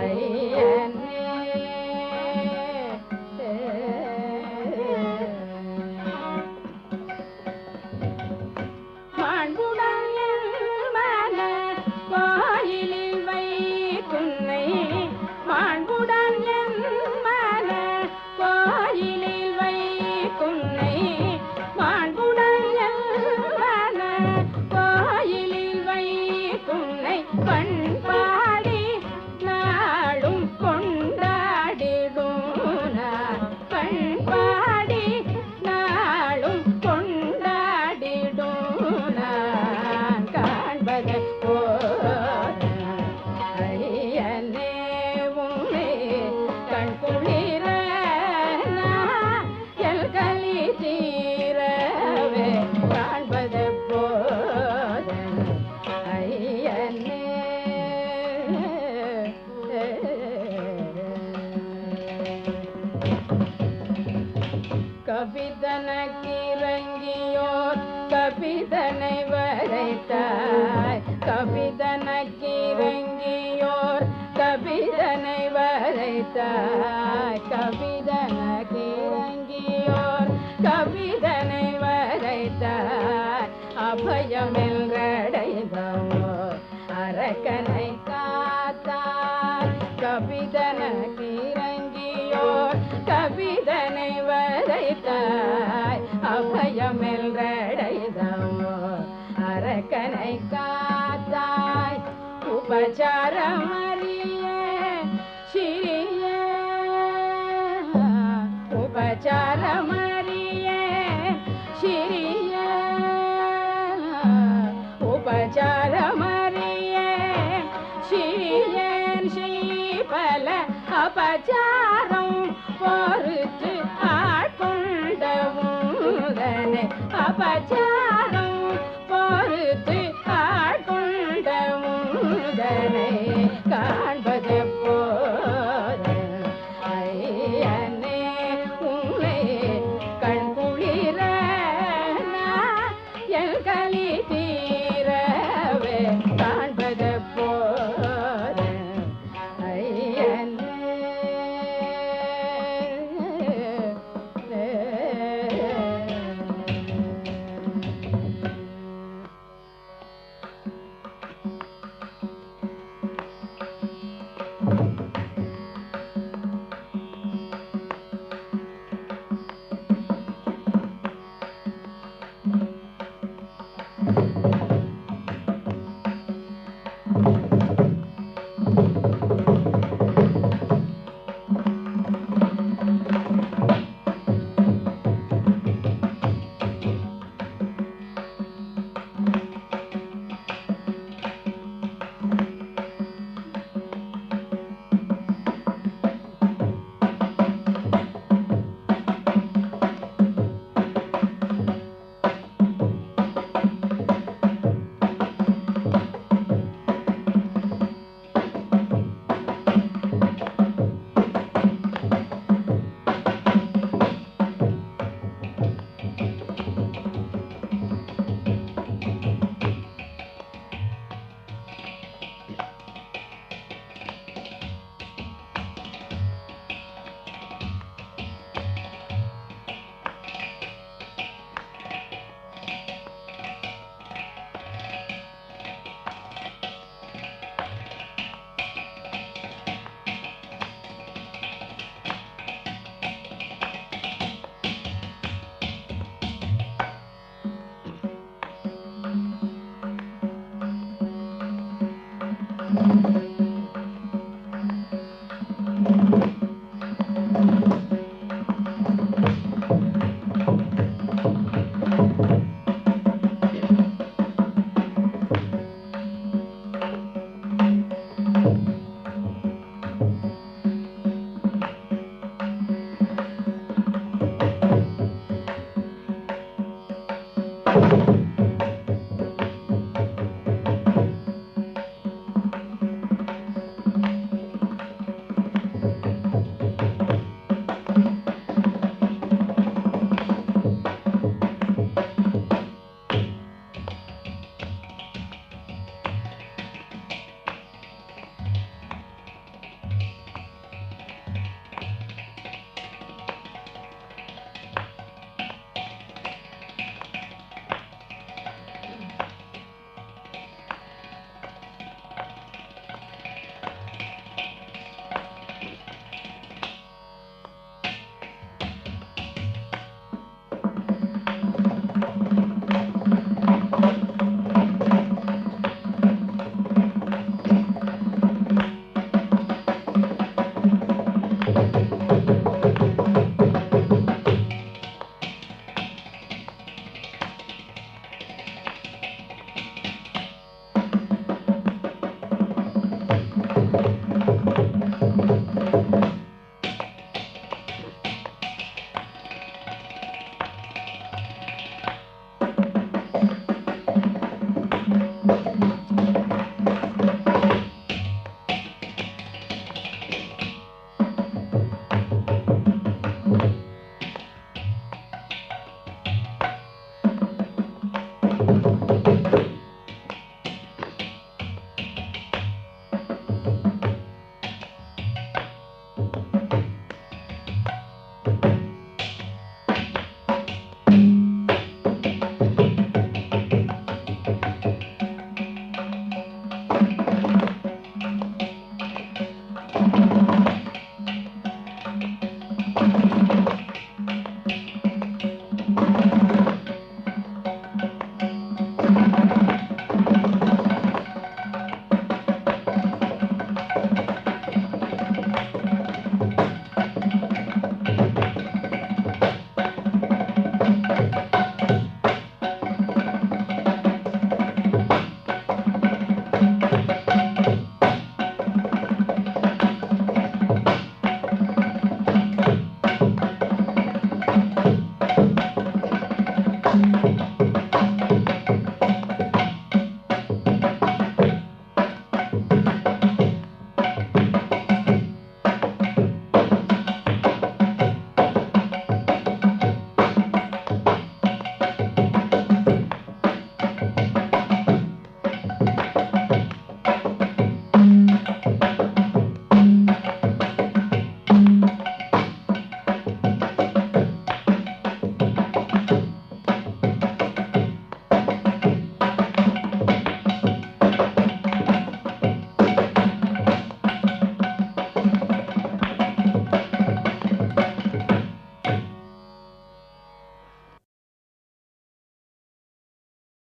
ஐயனே கோயிலில் வைகுன்னை மாண்புடன் என் மன கோயிலில் வைகுன்னை மாண்புடன் என் மன கோயிலில் வைகுன்னை பண்பாடி நாளும் கொண்டாடிடும் பண்பாடி நாளும் கொண்டாடிடும் காண்பது ஐயனே உன்னை கண் குளிர எல் கலி தீரவே காண்பது போதன் ஐயனே கபிதனக்கிறங்கியோர் கபிதனை வரைத்தாய் கபிதனக்கிறங்கியோர் கபிதனை வரைத்தாய் கபிதனக்கிறங்கியோர் கபிதனை வரைத்தாய் அபயமென்றடைந்தவோ அரக்கனை காத்தாய் கபிதனக்கிறங்கியோர் கபிதனை வரைத்தாய் அபயமென்றடைந்தவோ அரக்கனை காத்தாய் உபசாரமறிய சிறிய உபசாரமறிய சிறிய உபசாரமறிய சிறியன் ஸ்ரீபல அபசாரம் பொறுத்து ஆட்கொண்டவுதனை அபசாரம் பொறுத்து ஆட்கொண்டவுதனை காண்பது போதன் ஐயனே உன்னை கண் குளிர என் கலி தீரவே காண்பது போதன் ஐயனே Thank you.